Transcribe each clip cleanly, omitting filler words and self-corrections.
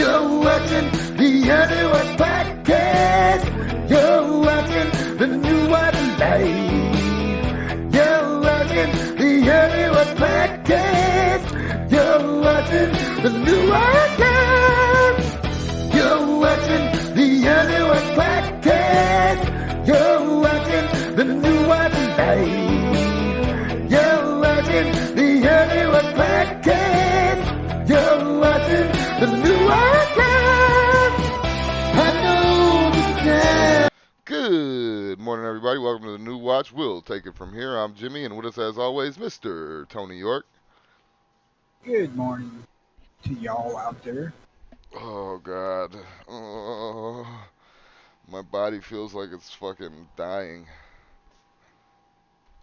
You're watching the NWP podcast. You're watching the new one live. You're watching the NWP podcast. You're watching the new one live. You're watching the NWP podcast. You're watching the new one live. You're watching the NWP podcast. You're watching the new podcast. I know this now. Good morning, everybody. Welcome to the New Watch. We'll take it from here. I'm Jimmy, and with us, as always, Mr. Tony York. Good morning to y'all out there. Oh, God. Oh, my body feels like it's fucking dying.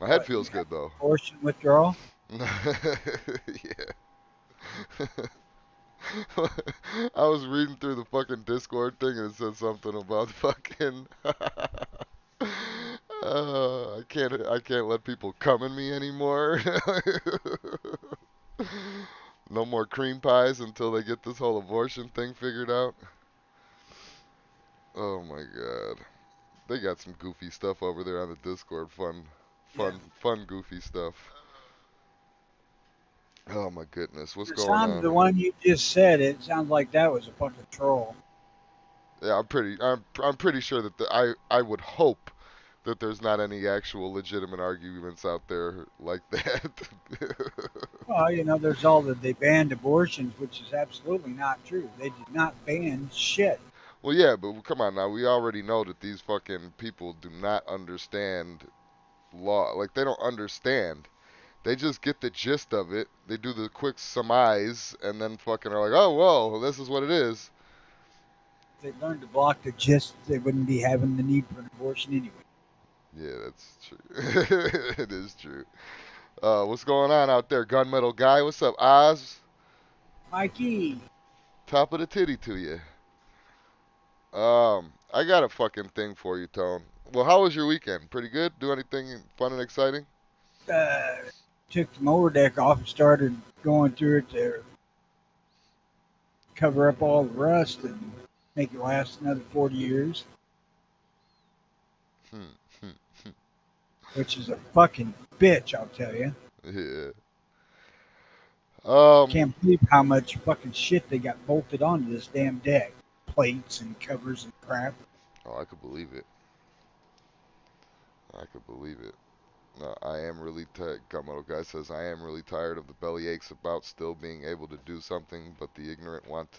My head feels good, though. Abortion withdrawal? Yeah. I was reading through the fucking Discord thing and it said something about fucking I can't let people come in me anymore. No more cream pies until they get this whole abortion thing figured out. Oh my god. They got some goofy stuff over there on the Discord. Fun goofy stuff. Oh my goodness, what's going on? The one you just said, it sounds like that was a fucking troll. Yeah, I'm pretty sure that I would hope that there's not any actual legitimate arguments out there like that. Well, you know, there's all that they banned abortions, which is absolutely not true. They did not ban shit. Well, yeah, but come on now. We already know that these fucking people do not understand law. Like, they don't understand. They just get the gist of it. They do the quick surmise, and then fucking are like, oh, well, this is what it is. If they learned to block the gist, they wouldn't be having the need for an abortion anyway. Yeah, that's true. It is true. What's going on out there, Gunmetal Guy? What's up, Oz? Mikey. Top of the titty to you. I got a fucking thing for you, Tone. Well, how was your weekend? Pretty good? Do anything fun and exciting? Took the mower deck off and started going through it to cover up all the rust and make it last another 40 years. Which is a fucking bitch, I'll tell you. Yeah. Can't believe how much fucking shit they got bolted onto this damn deck. Plates and covers and crap. Oh, I could believe it. I could believe it. No, I am really tired. Gummo Guy says, I am really tired of the belly aches about still being able to do something, but the ignorant want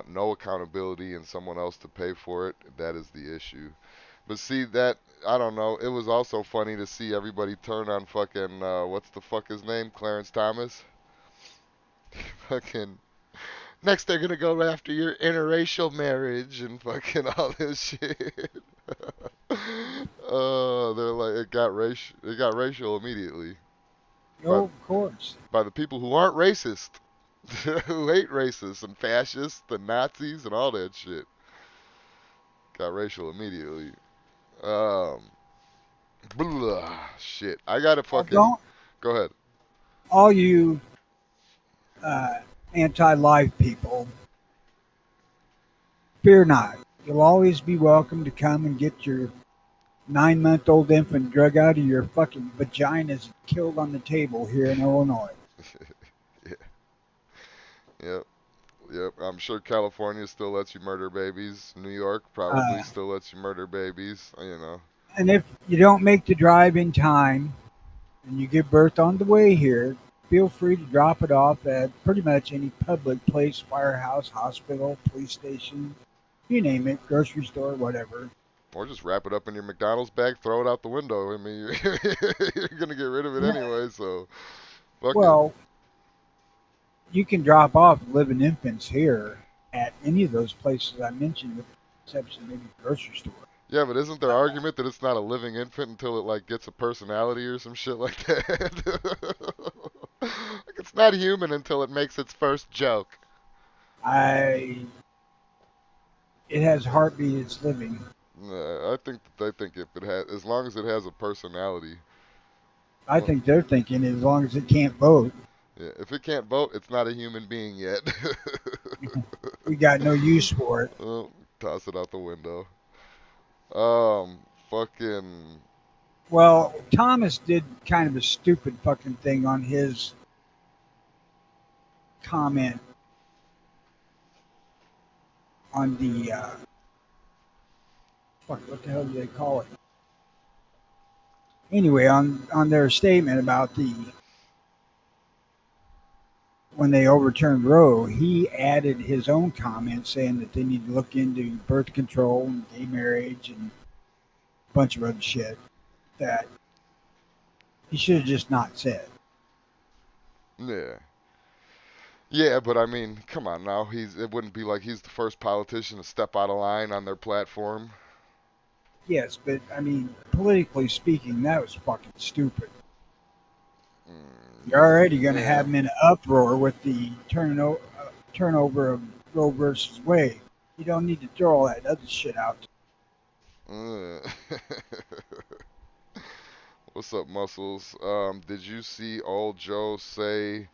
no accountability and someone else to pay for it. That is the issue. But see, that, I don't know, it was also funny to see everybody turn on fucking, what's the fuck his name? Clarence Thomas? Fucking, next they're gonna go after your interracial marriage and fucking all this shit. They're like, it got racial immediately. Oh, of course. By the people who aren't racist. Who hate racists and fascists and Nazis and all that shit. Got racial immediately. Shit. I gotta fucking... Go ahead. All you anti-life people, fear not. You'll always be welcome to come and get your 9-month-old infant drug out of your fucking vaginas and killed on the table here in Illinois. Yeah. Yep. I'm sure California still lets you murder babies. New York probably still lets you murder babies, you know. And if you don't make the drive in time and you give birth on the way here, feel free to drop it off at pretty much any public place, firehouse, hospital, police station, you name it, grocery store, whatever. Or just wrap it up in your McDonald's bag, throw it out the window. I mean, you're going to get rid of it anyway, so fuck well, it. You can drop off living infants here at any of those places I mentioned, with the exception of maybe the grocery store. Yeah, but isn't their argument that it's not a living infant until it, like, gets a personality or some shit like that? Like, it's not human until it makes its first joke. It has a heartbeat, it's living. I think if it has, as long as it has a personality. I think they're thinking as long as it can't vote. Yeah, if it can't vote, it's not a human being yet. We got no use for it. Oh, toss it out the window. Fucking. Well, Thomas did kind of a stupid fucking thing on his comment on the fuck. What the hell do they call it? Anyway, on their statement about the when they overturned Roe, he added his own comment saying that they need to look into birth control and gay marriage and a bunch of other shit that he should have just not said. Yeah. Yeah, but I mean, come on now. It wouldn't be like he's the first politician to step out of line on their platform. Yes, but I mean, politically speaking, that was fucking stupid. You're already going to Yeah. have them in an uproar with the turnover of Roe versus Wade. You don't need to throw all that other shit out. What's up, Muscles? Did you see old Joe say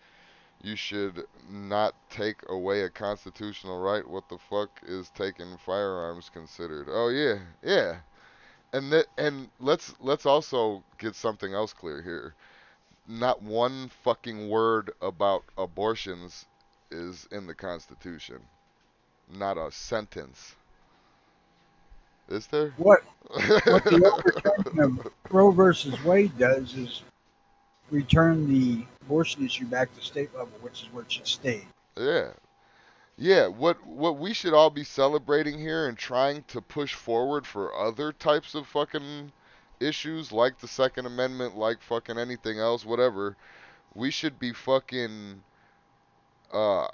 you should not take away a constitutional right? What the fuck is taking firearms considered? Oh yeah, yeah. And let's also get something else clear here. Not one fucking word about abortions is in the Constitution. Not a sentence. Is there? What the overturning of Roe versus Wade does is return the abortion issue back to state level, which is where it should stay. Yeah. Yeah, what we should all be celebrating here and trying to push forward for other types of fucking issues like the Second Amendment, like fucking anything else, whatever. We should be fucking uh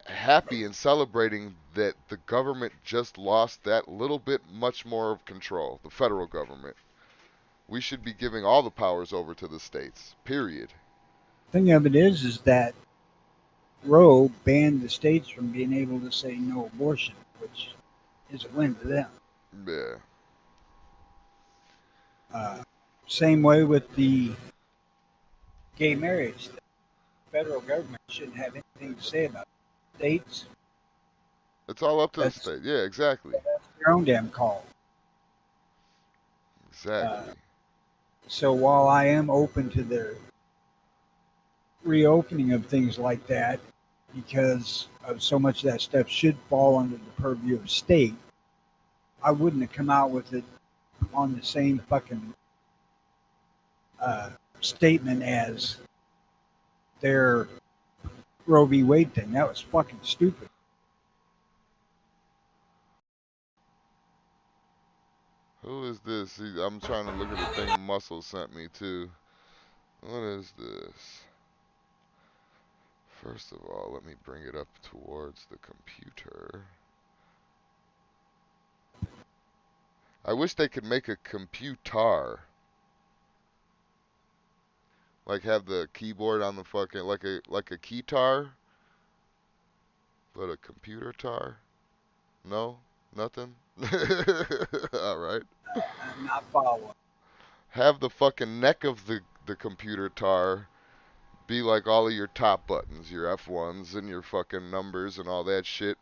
happy and celebrating that the government just lost that little bit much more of control, the federal government. We should be giving all the powers over to the states. Period. Thing of it is that Roe banned the states from being able to say no abortion, which is a win for them. Yeah. Uh, Same way with the gay marriage. The federal government shouldn't have anything to say about it. States, It's all up to the that's, state. Yeah, exactly. that's their own damn call. Uh, Exactly. so while I am open to the reopening of things like that, because of so much of that stuff should fall under the purview of state, I wouldn't have come out with it on the same fucking statement as their Roe v. Wade thing. That was fucking stupid. Who is this? I'm trying to look at the thing Muscle sent me too. What is this? First of all, let me bring it up towards the computer. I wish they could make a computer. Like have the keyboard on the fucking like a keytar, but a computer tar? No? Nothing? All right. I'm not following. Have the fucking neck of the computer tar be like all of your top buttons, your F1s and your fucking numbers and all that shit.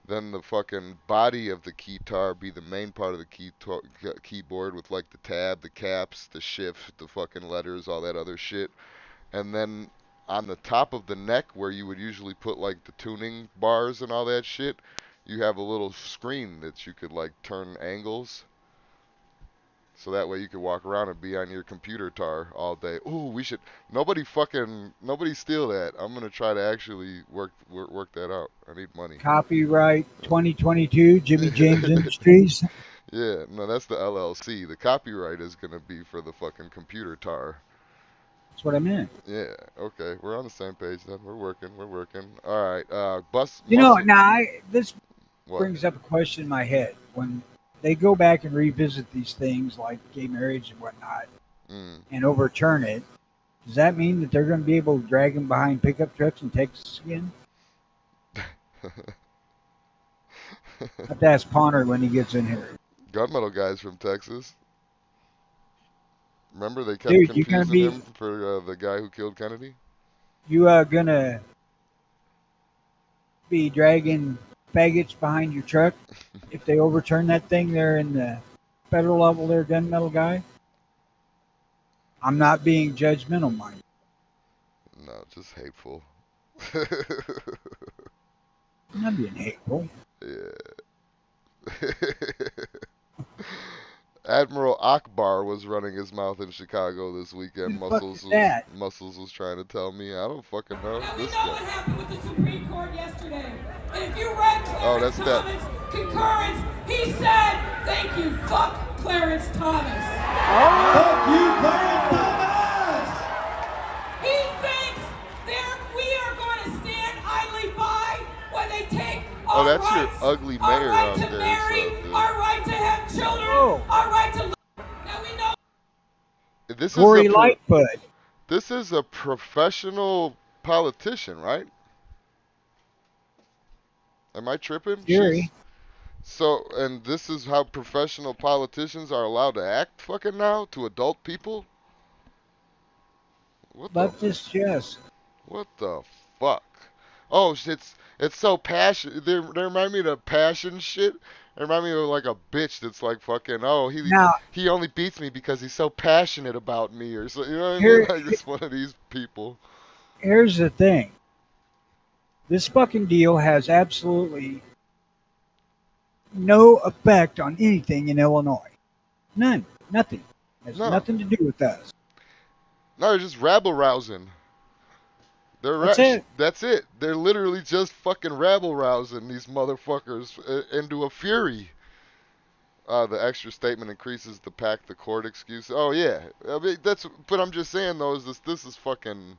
Then the fucking body of the keytar be the main part of the keyboard with like the tab, the caps, the shift, the fucking letters, all that other shit. And then on the top of the neck where you would usually put like the tuning bars and all that shit, you have a little screen that you could like turn angles. So that way you could walk around and be on your computer tar all day. Ooh, we should nobody steal that. I'm gonna try to actually work that out. I need money. Copyright 2022, Jimmy James Industries. Yeah, no, that's the LLC. The copyright is gonna be for the fucking computer tar. That's what I meant. Yeah, okay, we're on the same page then. We're working. All right, bus You know, muscle. now this What? brings up a question in my head. When they go back and revisit these things like gay marriage and whatnot Mm. and overturn it, does that mean that they're going to be able to drag him behind pickup trucks in Texas again? I have to ask Ponder when he gets in here. Gunmetal guys from Texas. Remember they kept Dude, confusing him for the guy who killed Kennedy? you gonna be dragging faggots behind your truck, if they overturn that thing there in the federal level there, gunmetal guy. I'm not being judgmental, mind you. No, just hateful. I'm not being hateful. Yeah. Admiral Akbar was running his mouth in Chicago this weekend. Who the fuck is that? Muscles was trying to tell me. I don't fucking know. Now we This know guy. what happened with the Supreme Court yesterday. And if you read Oh, Clarence that's that. Thomas' concurrence, he said, thank you, fuck Clarence Thomas. Fuck you, Clarence Thomas! He thinks we are going to stand idly by when they take Oh, our that's your rights, ugly our mayor right out to there. marry, So, our right to have children, Oh. our right to live. Now we know. this Gory is Lightfoot. this is a professional politician, right? Am I tripping? Gary. So, and this is how professional politicians are allowed to act fucking now to adult people? Leftist, yes. What the fuck? Oh, it's so passion. They remind me of the passion shit. They remind me of like a bitch that's like fucking. Oh, Now, he only beats me because he's so passionate about me, or so. You know what I mean? here, Like it's one of these people. here's the thing. This fucking deal has absolutely no effect on anything in Illinois. None. Nothing. Has No, nothing to do with us. no, they're just rabble rousing. That's it. That's it. They're literally just fucking rabble rousing these motherfuckers into a fury. The extra statement increases the pack the court excuse. Oh yeah, I mean But I'm just saying though, is this is fucking.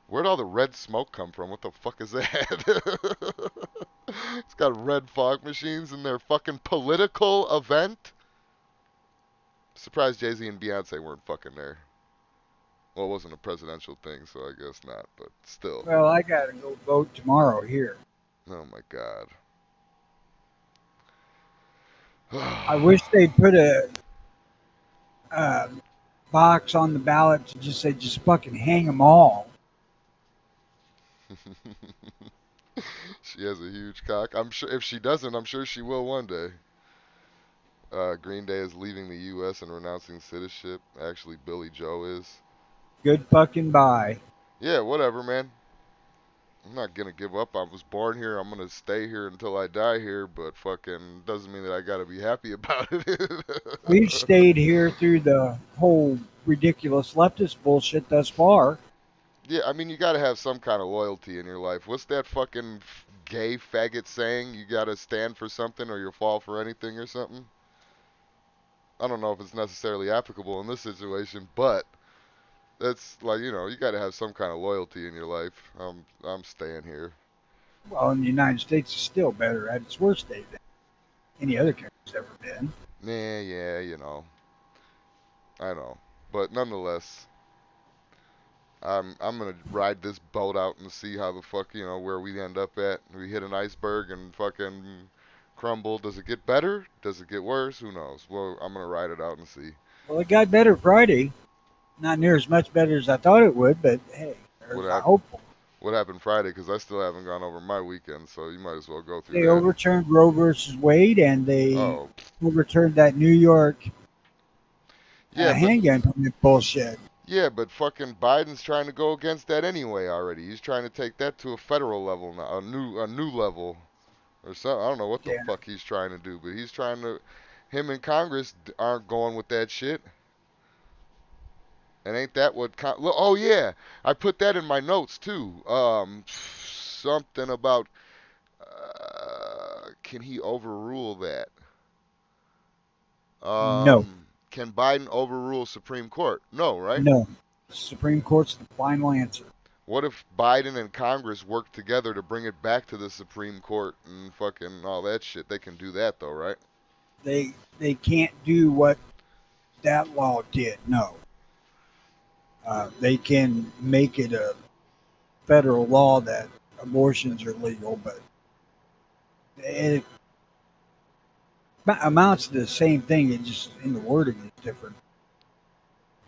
Where'd all the red smoke come from? What the fuck is that? It's got red fog machines in their fucking political event. Surprised Jay-Z and Beyonce weren't fucking there. Well, it wasn't a presidential thing, so I guess not. But still. Well, I gotta go vote tomorrow here. Oh my god. I wish they'd put a box on the ballot to just say, just fucking hang them all. She has a huge cock. I'm sure if she doesn't, I'm sure she will one day. Green Day is leaving the U.S. and renouncing citizenship. Actually, Billy Joe is. Good fucking bye. Yeah, whatever, man. I'm not gonna give up. I was born here. I'm gonna stay here until I die here. But fucking doesn't mean that I gotta be happy about it. We've stayed here through the whole ridiculous leftist bullshit thus far. Yeah, I mean you gotta have some kind of loyalty in your life. What's that fucking gay faggot saying? You gotta stand for something or you'll fall for anything or something. I don't know if it's necessarily applicable in this situation, but that's like, you got to have some kind of loyalty in your life. I'm staying here. Well, in the United States is still better at its worst day than any other country's ever been. Yeah, I know. But nonetheless, I'm gonna ride this boat out and see how the fuck, where we end up at. We hit an iceberg and fucking crumble. Does it get better? Does it get worse? Who knows? Well, I'm gonna ride it out and see. Well, it got better Friday. Not near as much better as I thought it would, but hey, I'm hopeful. What happened Friday? Because I still haven't gone over my weekend, so you might as well go through They that. overturned Roe versus Wade, and they overturned that New York handgun permit bullshit. Yeah, but fucking Biden's trying to go against that anyway already. He's trying to take that to a federal level now, a new level, or something. I don't know what the fuck he's trying to do, but he's trying to. Him and Congress aren't going with that shit. And ain't that what? Oh yeah, I put that in my notes too. Something about can he overrule that? No. Can Biden overrule Supreme Court? No, right? No. Supreme Court's the final answer. What if Biden and Congress work together to bring it back to the Supreme Court and fucking all that shit? They can do that though, right? They can't do what that law did. No. They can make it a federal law that abortions are legal, but it amounts to the same thing. It just in the wording is different.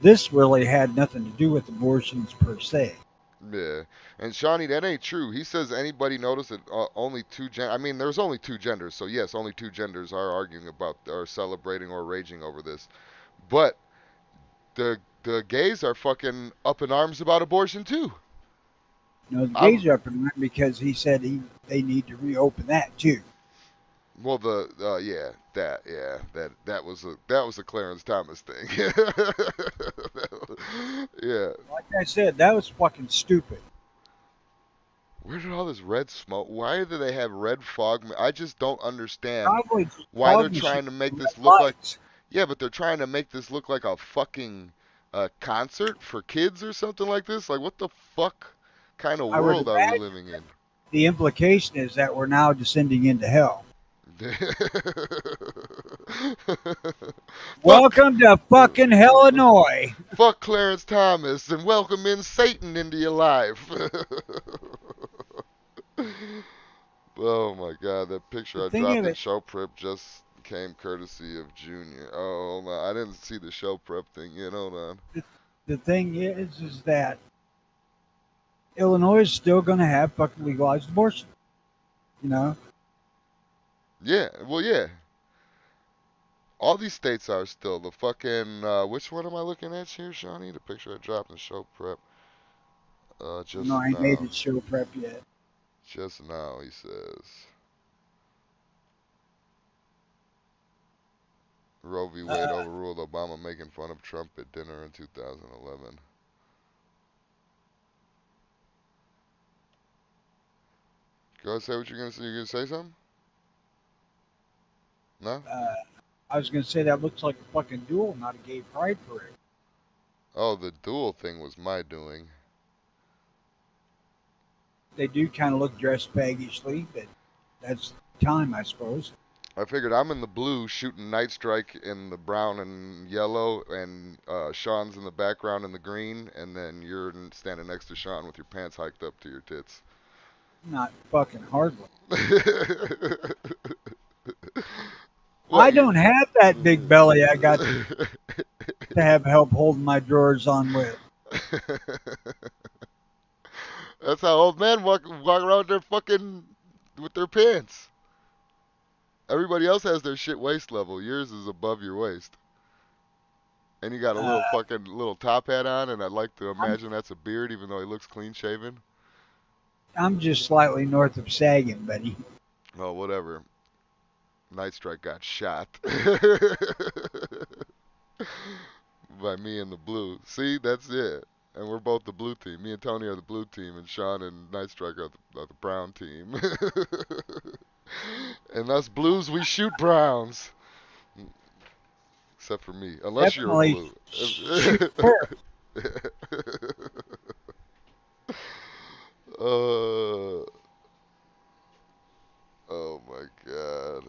This really had nothing to do with abortions per se. Yeah, and Shawnee, that ain't true. He says anybody notice that only two I mean, there's only two genders, so yes, only two genders are arguing about, or celebrating, or raging over this. But the gays are fucking up in arms about abortion too. No, the I'm gays are up in line because he said they need to reopen that too. well, that was a Clarence Thomas thing. Yeah. Like I said, that was fucking stupid. Where did all this red smoke? Why do they have red fog? I just don't understand Probably just why they're fog trying machines to make and this red look like. lights. Yeah, but they're trying to make this look like a fucking concert for kids or something like this. Like, what the fuck kind of I would world are we imagine living in? the implication is that we're now descending into hell. Fuck, Welcome to fucking Illinois. fuck Clarence Thomas and welcome in Satan into your life. Oh my god, that picture The I thing dropped of in it, show prep just came courtesy of Junior. Oh, hold on. I didn't see the show prep thing yet. Hold on. the, the thing is that Illinois is still going to have fucking legalized abortion. You know, Yeah, well, yeah. All these states are still. The fucking, which one am I looking at here, Shawnee? The picture I dropped in show prep. no, Just I ain't made now. it show prep yet. Just now, he says. Roe v. Wade Uh, overruled Obama making fun of Trump at dinner in 2011. Go ahead, say what you're gonna say. You gonna say something? No? uh, I was going to say that looks like a fucking duel, not a gay pride parade. Oh, the duel thing was my doing. They do kind of look dressed baggishly, but that's time, I suppose. I figured I'm in the blue shooting Night Strike in the brown and yellow, and Sean's in the background in the green, and then you're standing next to Sean with your pants hiked up to your tits. Not fucking hardly. I What? don't have that big belly I got to have help holding my drawers on with. That's how old men walk around their fucking with their pants. Everybody else has their shit waist level. Yours is above your waist. And you got a Uh, little fucking little top hat on, and I'd like to I'm, imagine that's a beard, even though he looks clean shaven. I'm just slightly north of sagging, buddy. Well, whatever. Night Strike got shot by me and the blue. See, that's it. And we're both the blue team. Me and Tony are the blue team, and Sean and Night Strike are the brown team. And us blues, we shoot browns. Except for me, unless you're a Definitely blue. shoot first. uh, oh my god.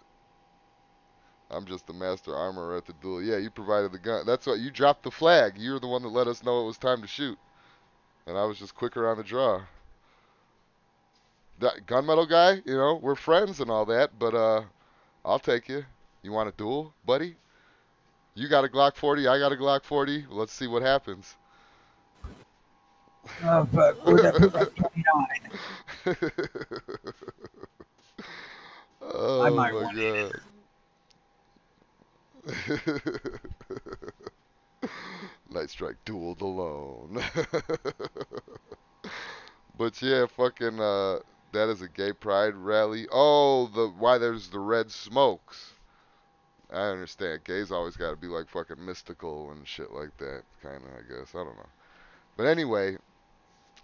I'm just the master armorer at the duel. Yeah, you provided the gun. That's what you dropped the flag. You're the one that let us know it was time to shoot, and I was just quicker on the draw. That gunmetal guy, you know, we're friends and all that, but I'll take you. You want a duel, buddy? You got a Glock 40, I got a Glock 40. Let's see what happens. Oh, fuck. Where'd I put my 29? I Oh might my want god. Night Strike dueled alone. But yeah, fucking that is a gay pride rally. Oh, the why there's the red smokes. I understand. Gays always got to be like fucking mystical and shit like that, kind of, I guess. I don't know. But anyway,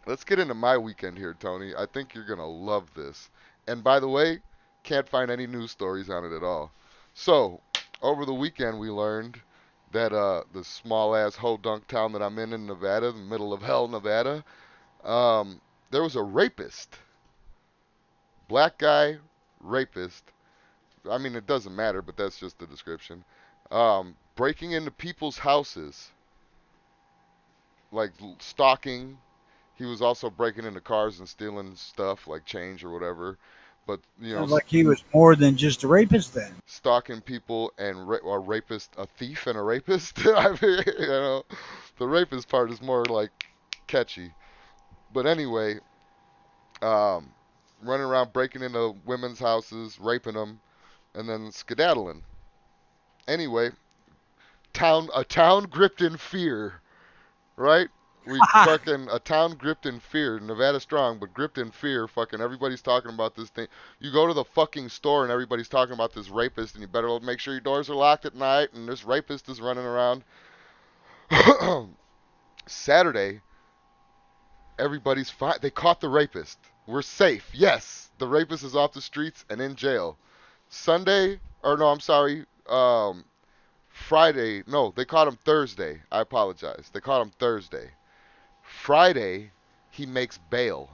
let's get into my weekend here, Tony. I think you're going to love this. And by the way, can't find any news stories on it at all. So, over the weekend we learned that the small ass ho-dunk town that I'm in Nevada, the middle of hell, Nevada, um, there was a rapist. Black guy, rapist. I mean, it doesn't matter, but that's just the description. Breaking into people's houses, like stalking. He was also breaking into cars and stealing stuff like change or whatever. But you know, Sounds like he was more than just a rapist then. stalking people and a rapist, a thief and a rapist. I mean, you know, the rapist part is more like catchy. But anyway, um, running around breaking into women's houses, raping them, and then skedaddling. Anyway, a town gripped in fear, right? We fucking a town gripped in fear. Nevada strong, but gripped in fear. Fucking everybody's talking about this thing. You go to the fucking store and everybody's talking about this rapist, and you better make sure your doors are locked at night. And this rapist is running around. Saturday, everybody's fine. They caught the rapist. We're safe. Yes, the rapist is off the streets and in jail. Sunday, or no, I'm sorry. Friday, no, they caught him Thursday. I apologize. They caught him Thursday. Friday, he makes bail.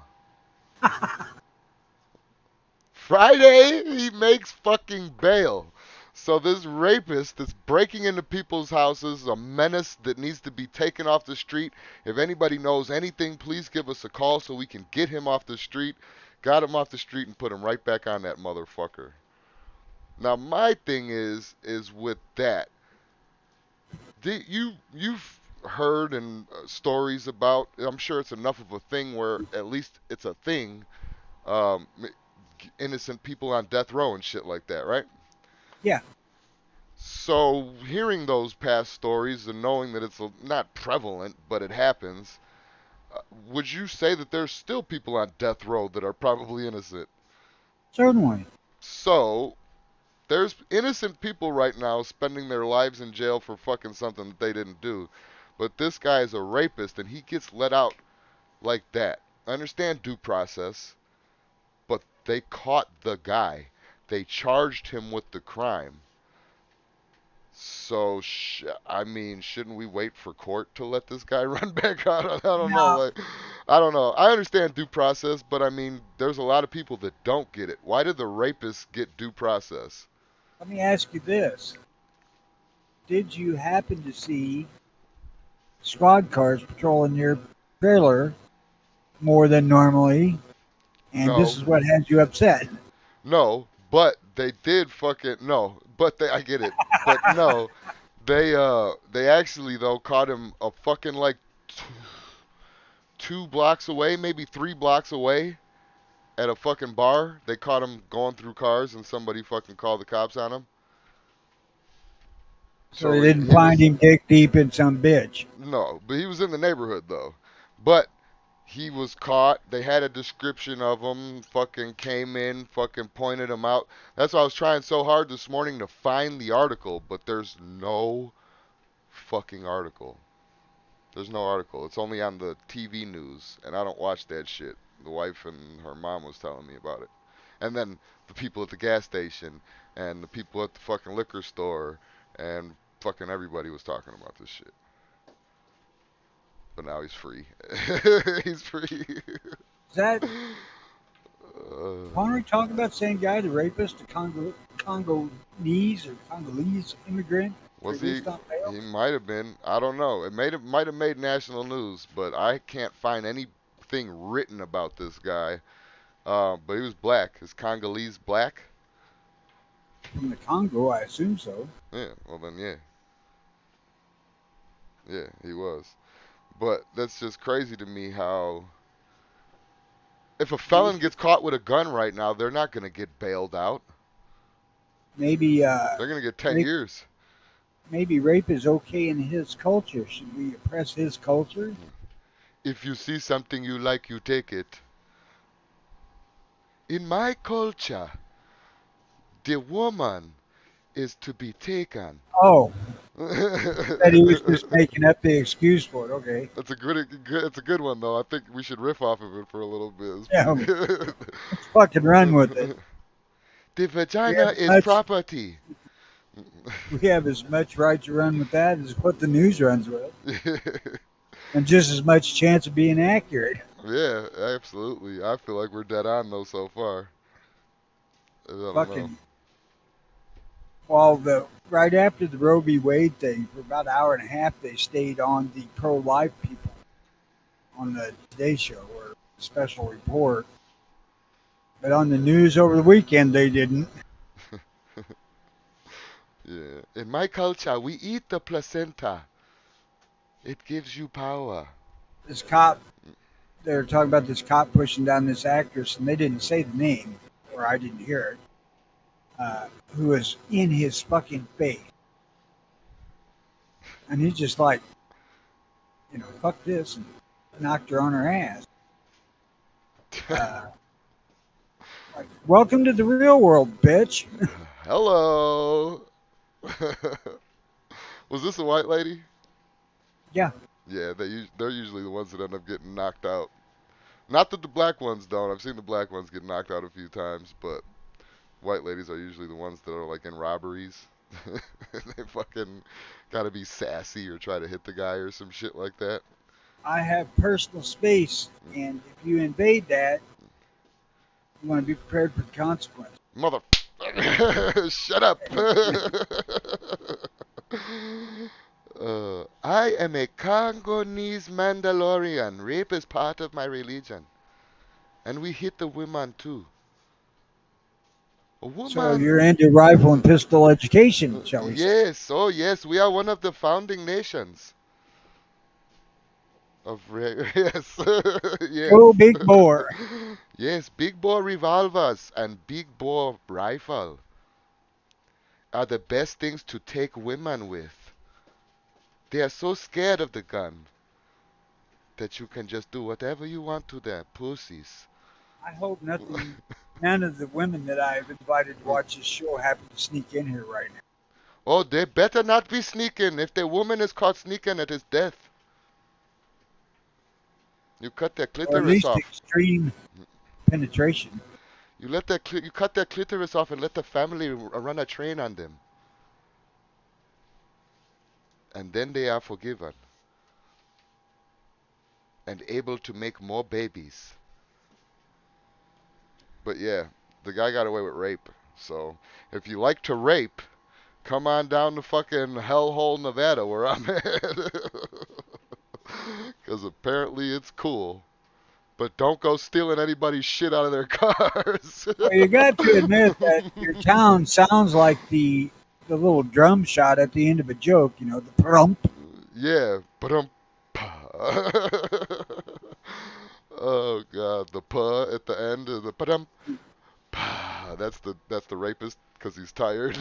Friday, he makes fucking bail. So this rapist that's breaking into people's houses, a menace that needs to be taken off the street. If anybody knows anything, please give us a call so we can get him off the street. Got him off the street and put him right back on that motherfucker. Now my thing is with that. You've heard and stories about. I'm sure it's enough of a thing where at least it's a thing. Um, innocent people on death row and shit like that, right? Yeah. So hearing those past stories and knowing that it's not prevalent, but it happens, would you say that there's still people on death row that are probably innocent? Certainly. So there's innocent people right now spending their lives in jail for fucking something that they didn't do. But this guy is a rapist and he gets let out like that. I understand due process, but they caught the guy. They charged him with the crime. So, I mean, shouldn't we wait for court to let this guy run back out? I don't know. Now, Like, I don't know. I understand due process, but I mean, there's a lot of people that don't get it. Why did the rapist get due process? let me ask you this. Did you happen to see squad cars patrolling your trailer more than normally? And this No, is what has you upset. no, but they did fucking no, but they I get it, but no, they actually though caught him a fucking like 2 blocks away, maybe 3 blocks away at a fucking bar. They caught him going through cars and somebody fucking called the cops on him. So they So didn't he find was him dick deep in some bitch. no, but he was in the neighborhood though. But he was caught. They had a description of him. Fucking came in, fucking pointed him out. That's why I was trying so hard this morning to find the article, but there's no fucking article. There's no article. It's only on the TV news, and I don't watch that shit. The wife and her mom was telling me about it. And then the people at the gas station, and the people at the fucking liquor store, and fucking everybody was talking about this shit. But now he's free. He's free. Is that, uh, why are we talking about the same guy, the rapist, the Congolese or Congolese immigrant was he? released on bail? He might have been. I don't know. It might have made national news, but I can't find anything written about this guy. But he was black. Is Congolese black? From the Congo, I assume so. Yeah. Well then, yeah. Yeah, he was. But that's just crazy to me how if a felon gets caught with a gun right now, they're not gonna get bailed out. Maybe, They're gonna get 10 rape, years. maybe rape is okay in his culture. Should we oppress his culture? If you see something you like, you take it. In my culture, the woman is to be taken. Oh, That's that he was just making up the excuse for it. Okay. it's a good one though. I think we should riff off of it for a little bit. It's Yeah, pretty good. let's fucking run with it. The We vagina have is much, property. we have as much right to run with that as what the news runs with, and just as much chance of being accurate. Yeah, absolutely. I feel like we're dead on though so far. I don't know. Fucking. Well, right after the Roe v. Wade thing, for about an hour and a half, they stayed on the pro-life people on the Today Show or special report. But on the news over the weekend, they didn't. Yeah. In my culture, we eat the placenta. It gives you power. This cop they were talking about this cop pushing down this actress, and they didn't say the name, or I didn't hear it, who was in his fucking face. And he's just like, fuck this, and knocked her on her ass. Like, welcome to the real world, bitch. Hello. Was this a white lady? Yeah. Yeah, they're usually the ones that end up getting knocked out. Not that the black ones don't. I've seen the black ones get knocked out a few times, but white ladies are usually the ones that are like in robberies. They fucking gotta be sassy or try to hit the guy or some shit like that. I have personal space, and if you invade that, you want to be prepared for the consequence. Mother. Shut up. I am a Congolese Mandalorian. Rape is part of my religion. And we hit the women too. A So woman. you're into rifle and pistol education, shall we say? Yes, oh yes, we are one of the founding nations. Yes, yes. Go big bore. Yes, big bore revolvers and big bore rifle are the best things to take women with. They are so scared of the gun that you can just do whatever you want to their pussies. I hope none of the women that I've invited to watch this show happen to sneak in here right now. Oh, they better not be sneaking. If the woman is caught sneaking, it is death. You cut their Or at clitoris least off. extreme penetration. You cut their clitoris off and let the family run a train on them. And then they are forgiven and able to make more babies. But yeah, the guy got away with rape. So if you like to rape, come on down to fucking hellhole Nevada where I'm at. Because apparently it's cool. But don't go stealing anybody's shit out of their cars. Well, you got to admit that your town sounds like the little drum shot at the end of a joke. The prump. Yeah, but oh god, the puh at the end of the padum. That's the rapist because he's tired.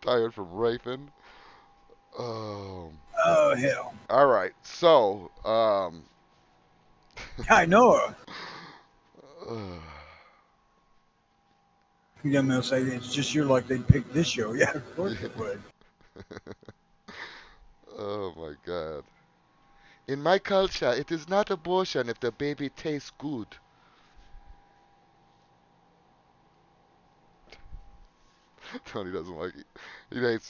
Tired from raping. Oh. Oh hell! All right. So, I know. uh, You got to say it's just your luck they'd pick this show. Yeah, of course it would. oh my god. In my culture, it is not abortion if the baby tastes good. Tony doesn't like it.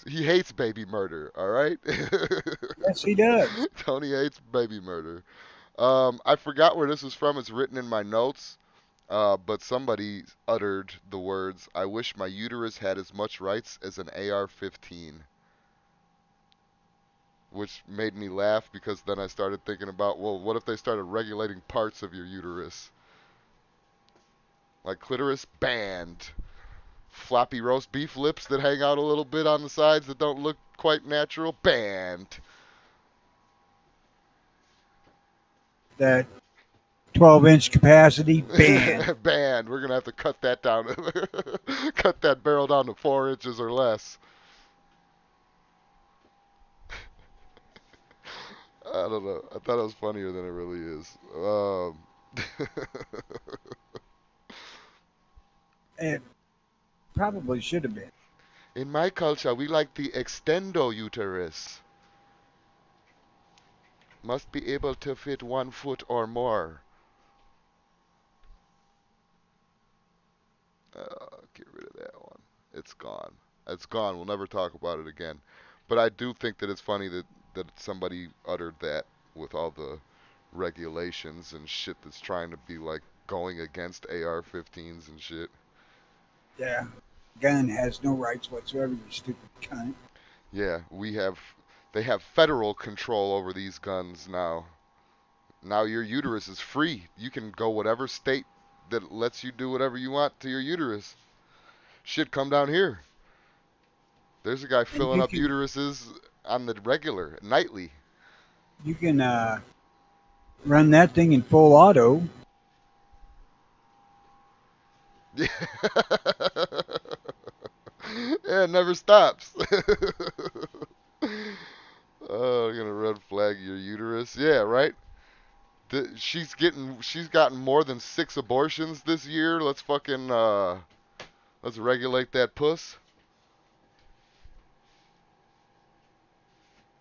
He hates baby murder, all right? Yes, he does. Tony hates baby murder. I forgot where this is from. It's written in my notes. But somebody uttered the words, "I wish my uterus had as much rights as an AR-15." Which made me laugh because then I started thinking about, well, what if they started regulating parts of your uterus? Like clitoris banned. Floppy roast beef lips that hang out a little bit on the sides that don't look quite natural, banned. That 12-inch capacity banned. Banned. We're gonna have to cut that down, cut that barrel down to 4 inches or less. I don't know. I thought it was funnier than it really is. It probably should have been. In my culture, we like the extendo uterus. Must be able to fit 1 foot or more. Get rid of that one. It's gone. It's gone. We'll never talk about it again. But I do think that it's funny that somebody uttered that with all the regulations and shit that's trying to be like going against AR-15s and shit. Yeah. Gun has no rights whatsoever, you stupid cunt. Yeah, they have federal control over these guns now. Now your uterus is free. You can go whatever state that lets you do whatever you want to your uterus. Shit, come down here. There's a guy And filling up uteruses on the regular, nightly. you can Run that thing in full auto. Yeah, it never stops. Oh, I'm gonna red flag your uterus. Yeah, right. She's gotten more than 6 abortions this year. Let's fucking let's regulate that puss.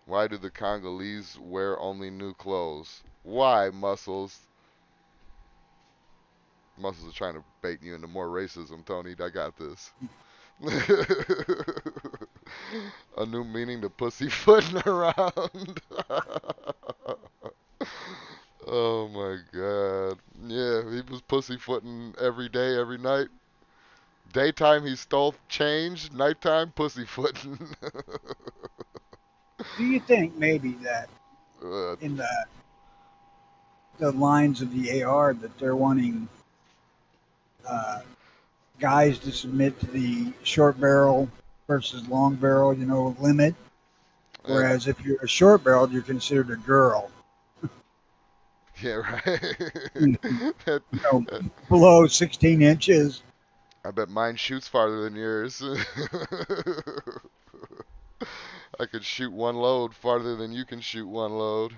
Why do the Congolese wear only new clothes? Why, Muscles? Muscles are trying to bait you into more racism, Tony. I got this. A new meaning to pussyfooting around. Oh my god. Yeah, he was pussyfooting every day, every night. Daytime he stole change, nighttime pussyfooting. Do you think maybe that uh, in the lines of the AR that they're wanting uh, guys to submit to the short barrel versus long barrel, limit? uh, Whereas if you're a short barrel, you're considered a girl. yeah, right. You That- know, that- below 16 inches. I bet mine shoots farther than yours. I could shoot one load farther than you can shoot one load.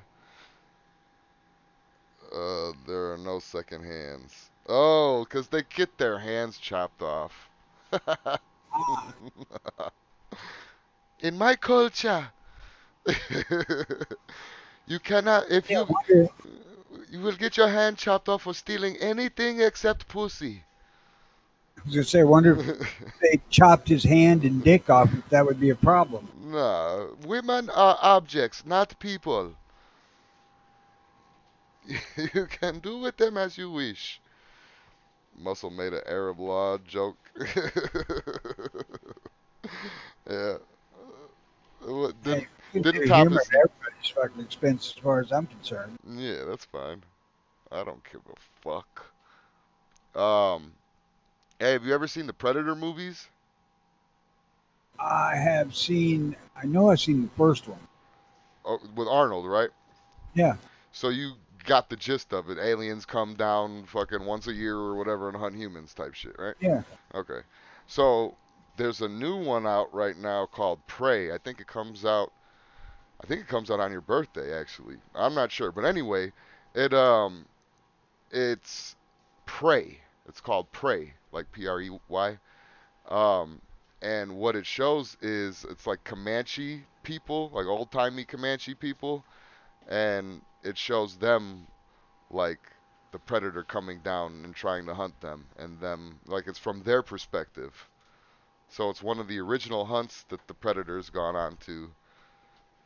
There are no second hands. Oh, 'cause they get their hands chopped off. In my culture, you cannot, if Yeah, I you, wonder, you will get your hand chopped off for stealing anything except pussy. I was gonna say, I wonder if they chopped his hand and dick off, if that would be a problem. Nah, women are objects, not people. You can do with them as you wish. Muscle made an Arab law joke. Yeah. Hey, Didn't we can didn't do top humor his. at everybody's fucking expense, as far as I'm concerned. Yeah, that's fine. I don't give a fuck. Um, hey, have you ever seen the Predator movies? I know I've seen the first one. Oh, with Arnold, right? Yeah, So you got the gist of it. Aliens come down fucking once a year or whatever and hunt humans type shit, right? yeah. Okay. So there's a new one out right now called Prey. I think it comes out on your birthday actually. I'm not sure, but anyway, it it's Prey. It's called Prey, like Prey. Um and what it shows is it's like Comanche people, like old-timey Comanche people, and it shows them like the predator coming down and trying to hunt them, and them like it's from their perspective. So it's one of the original hunts that the predator's gone on to,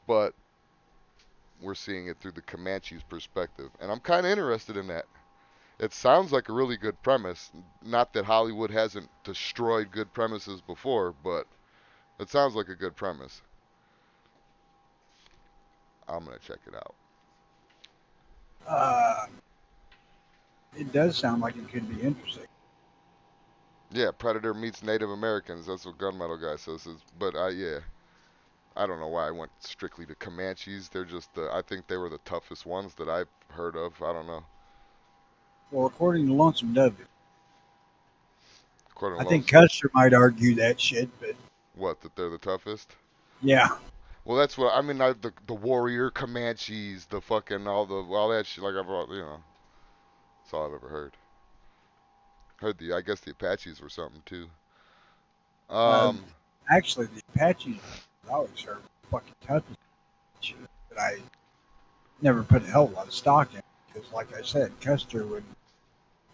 but we're seeing it through the Comanche's perspective. And I'm kind of interested in that. It sounds like a really good premise. Not that Hollywood hasn't destroyed good premises before, but it sounds like a good premise. I'm going to check it out. Uh, it does sound like it could be interesting. Yeah, Predator meets Native Americans. That's what Gunmetal Guy says. But yeah, I don't know why I went strictly to Comanches. They're just I think they were the toughest ones that I've heard of. I don't know. Well, according to Lonesome Dove, Quite I think alone. Custer might argue that shit, but What, that they're the toughest? yeah. Well, that's what I mean. The warrior Comanches, the fucking all that shit. Like that's all I've ever heard. Heard I guess the Apaches were something too. Uh, Um, Actually, the Apaches I always heard fucking toughest shit, but I never put a hell of a lot of stock in it because, like I said, Custer would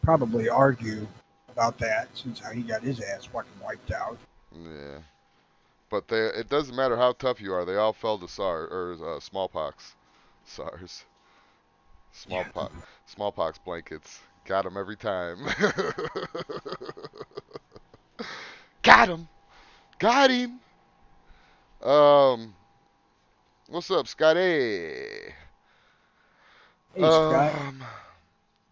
probably argue about that since how he got his ass fucking wiped out. yeah, but it doesn't matter how tough you are. They all fell to SARS or smallpox. SARS, Yeah. smallpox, smallpox blankets. Got them every time. Got him. Got him. Um, what's up, Scotty? Hey, Scott. Um,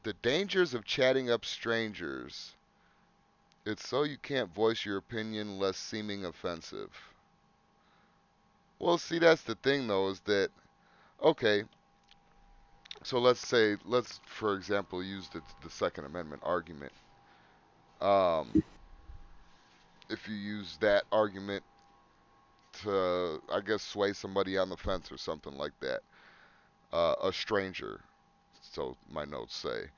the dangers of chatting up strangers. It's so you can't voice your opinion less seeming offensive. Well, see, that's the thing though, is that okay, So let's for example use the Second Amendment argument. If you use that argument to, I guess, sway somebody on the fence or something like that, a stranger, so my notes say,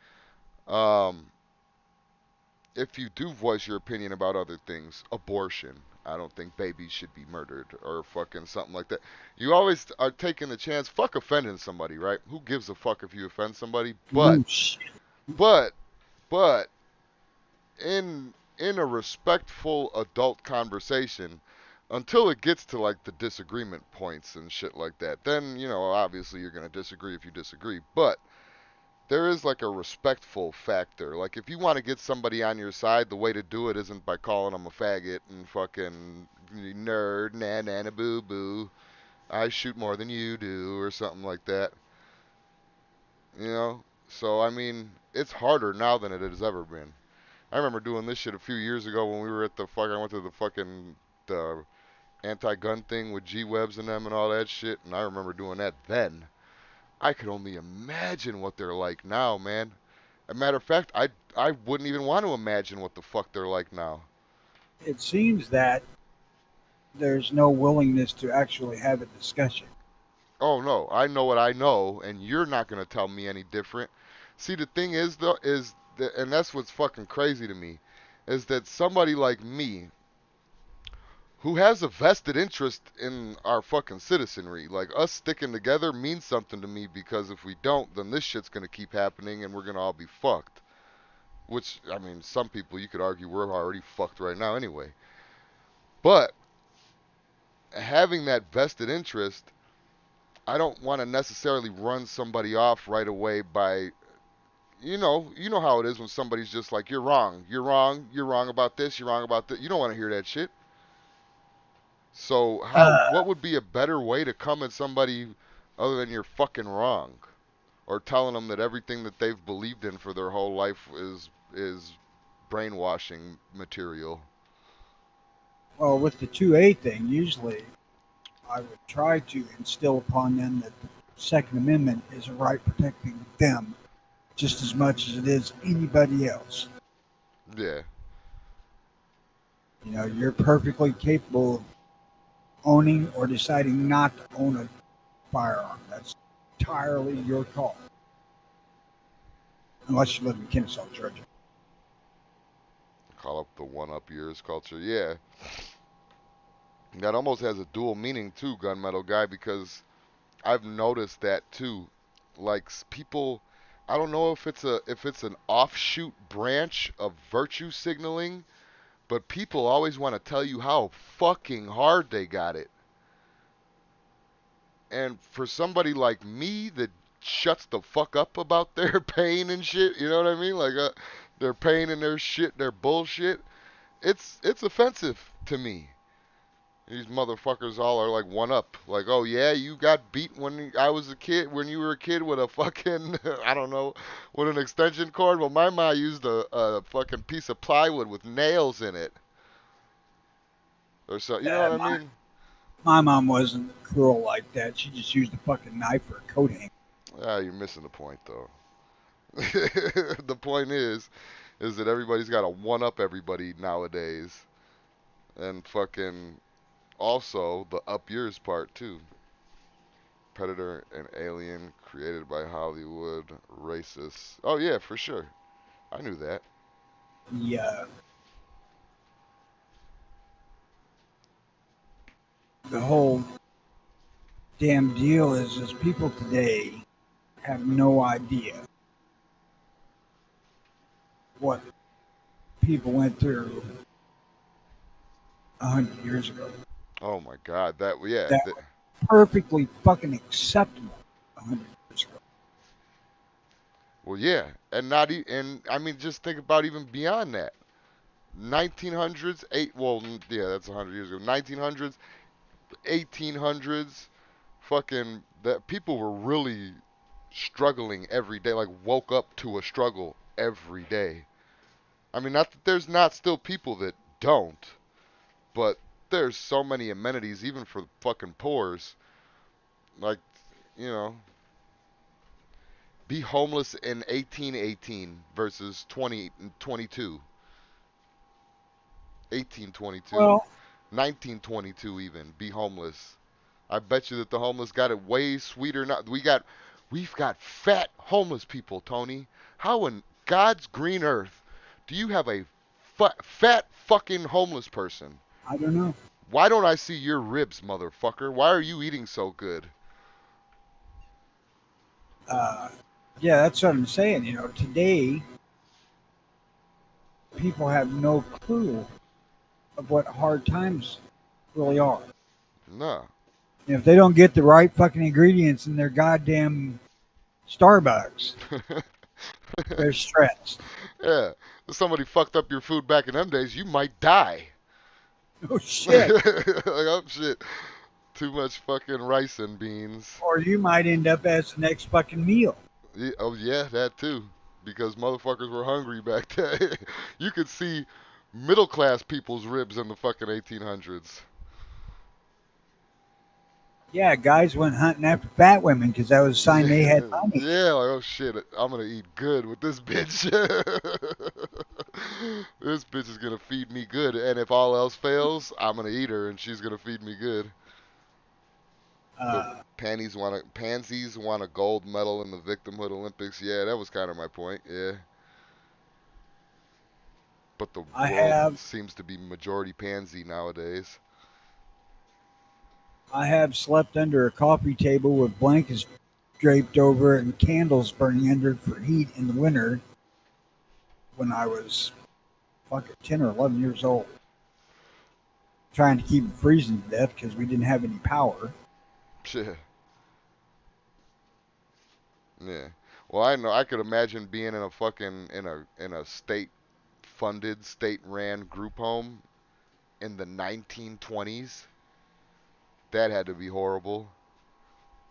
um, if you do voice your opinion about other things, abortion, I don't think babies should be murdered or fucking something like that. You always are taking the chance, fuck offending somebody, right? Who gives a fuck if you offend somebody? No shit. But, but in a respectful adult conversation, until it gets to like the disagreement points and shit like that, then obviously you're gonna disagree if you disagree. But there is like a respectful factor. Like if you want to get somebody on your side, the way to do it isn't by calling them a faggot and fucking nerd, na boo boo. I shoot more than you do, or something like that. So I mean, it's harder now than it has ever been. I remember doing this shit a few years ago when we were at I went to the fucking the anti-gun thing with G-Webs and them and all that shit, and I remember doing that then. I could only imagine what they're like now, man. As a matter of fact, I wouldn't even want to imagine what the fuck they're like now. It seems that there's no willingness to actually have a discussion. Oh no, I know what I know, and you're not gonna tell me any different. See, the thing is though, and that's what's fucking crazy to me, is that somebody like me, who has a vested interest in our fucking citizenry. Like, us sticking together means something to me, because if we don't, then this shit's gonna keep happening and we're gonna all be fucked. Which, I mean, some people you could argue we're already fucked right now anyway. But having that vested interest, I don't want to necessarily run somebody off right away by, you know how it is when somebody's just like, you're wrong about this, you're wrong about that. You don't want to hear that shit. So what would be a better way to come at somebody other than you're fucking wrong? Or telling them that everything that they've believed in for their whole life is brainwashing material. Well, with the 2A thing, usually I would try to instill upon them that the Second Amendment is a right protecting them just as much as it is anybody else. Yeah. You're perfectly capable of owning or deciding not to own a firearm. That's entirely your call. Unless you live in Kennesaw, Georgia. Call up the one-up years culture. Yeah. That almost has a dual meaning too, gunmetal guy, because I've noticed that too. Like people, I don't know if it's an offshoot branch of virtue signaling, but people always want to tell you how fucking hard they got it. And for somebody like me that shuts the fuck up about their pain and shit, you know what I mean? Like their pain and their shit, their bullshit, it's offensive to me. These motherfuckers all are like one up. Like, oh yeah, you got beat when I was a kid, when you were a kid with a fucking, I don't know, with an extension cord. Well, my ma used a fucking piece of plywood with nails in it. Or so, you know Uh, what I my, mean? my mom wasn't cruel like that. She just used a fucking knife for a coat hanger. Ah, you're missing the point though. The point is that everybody's got to one up everybody nowadays. And fucking also the up yours part too. Predator and Alien created by Hollywood racists. Oh yeah, for sure. I knew that. The whole damn deal is people today have no idea what people went through 100 years ago. Oh my god, that yeah. That was perfectly fucking acceptable 100 years ago. Well yeah, and not and I mean just think about even beyond that. 1900s, yeah, that's 100 years ago. 1900s, 1800s, fucking that people were really struggling every day, like woke up to a struggle every day. I mean, not that there's not still people that don't, but there's so many amenities even for fucking poors. Like, you know, Be homeless in 1818 versus 2022. 1822. Well, 1922 even. Be homeless. I bet you that the homeless got it way sweeter. Not we've got fat homeless people, Tony. How in God's green earth do you have a fat fucking homeless person? I don't know. Why don't I see your ribs, motherfucker? Why are you eating so good? Yeah, that's what I'm saying. Today people have no clue of what hard times really are. Nah. And if they don't get the right fucking ingredients in their goddamn Starbucks, they're stressed. Yeah. If somebody fucked up your food back in them days, you might die. Oh shit. Like, oh shit. Too much fucking rice and beans. Or you might end up as the next fucking meal. Yeah, oh yeah, that too. Because motherfuckers were hungry back then. You could see middle class people's ribs in the fucking 1800s. Yeah, guys went hunting after fat women because that was a sign they had money. Yeah, like, oh shit, I'm gonna eat good with this bitch. This bitch is gonna feed me good, and if all else fails, I'm gonna eat her, and she's gonna feed me good. But Uh, pansies want a gold medal in the victimhood Olympics. Yeah, that was kind of my point. Yeah. But the I world have seems to be majority pansy nowadays. I have slept under a coffee table with blankets draped over it and candles burning under it for heat in the winter when I was fucking 10 or 11 years old. Trying to keep it freezing to death because we didn't have any power. Shit. Yeah. Well, I know I could imagine being in a fucking in a state funded, state ran group home in the 1920s. That had to be horrible.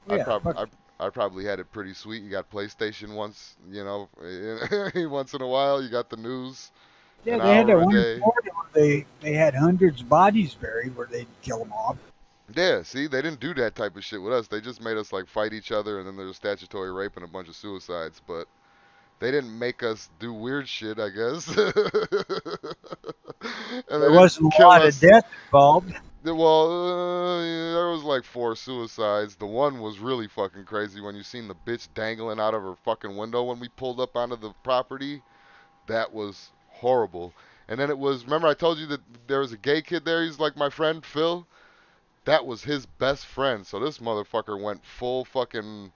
I Yeah, prob fuck. I probably had it pretty sweet. You got PlayStation once, once in a while. You got the news Yeah, an they had that hour a one in day. Florida where they had hundreds of bodies buried where they'd kill them off. Yeah, see, they didn't do that type of shit with us. They just made us like fight each other, and then there's statutory rape and a bunch of suicides. But they didn't make us do weird shit, I guess. And they There didn't wasn't a kill lot of us. death involved. Well, yeah, there was like 4 suicides. The one was really fucking crazy when you seen the bitch dangling out of her fucking window when we pulled up onto the property. That was horrible. And then it was, remember I told you that there was a gay kid there? He's like my friend Phil. That was his best friend. So this motherfucker went full faggot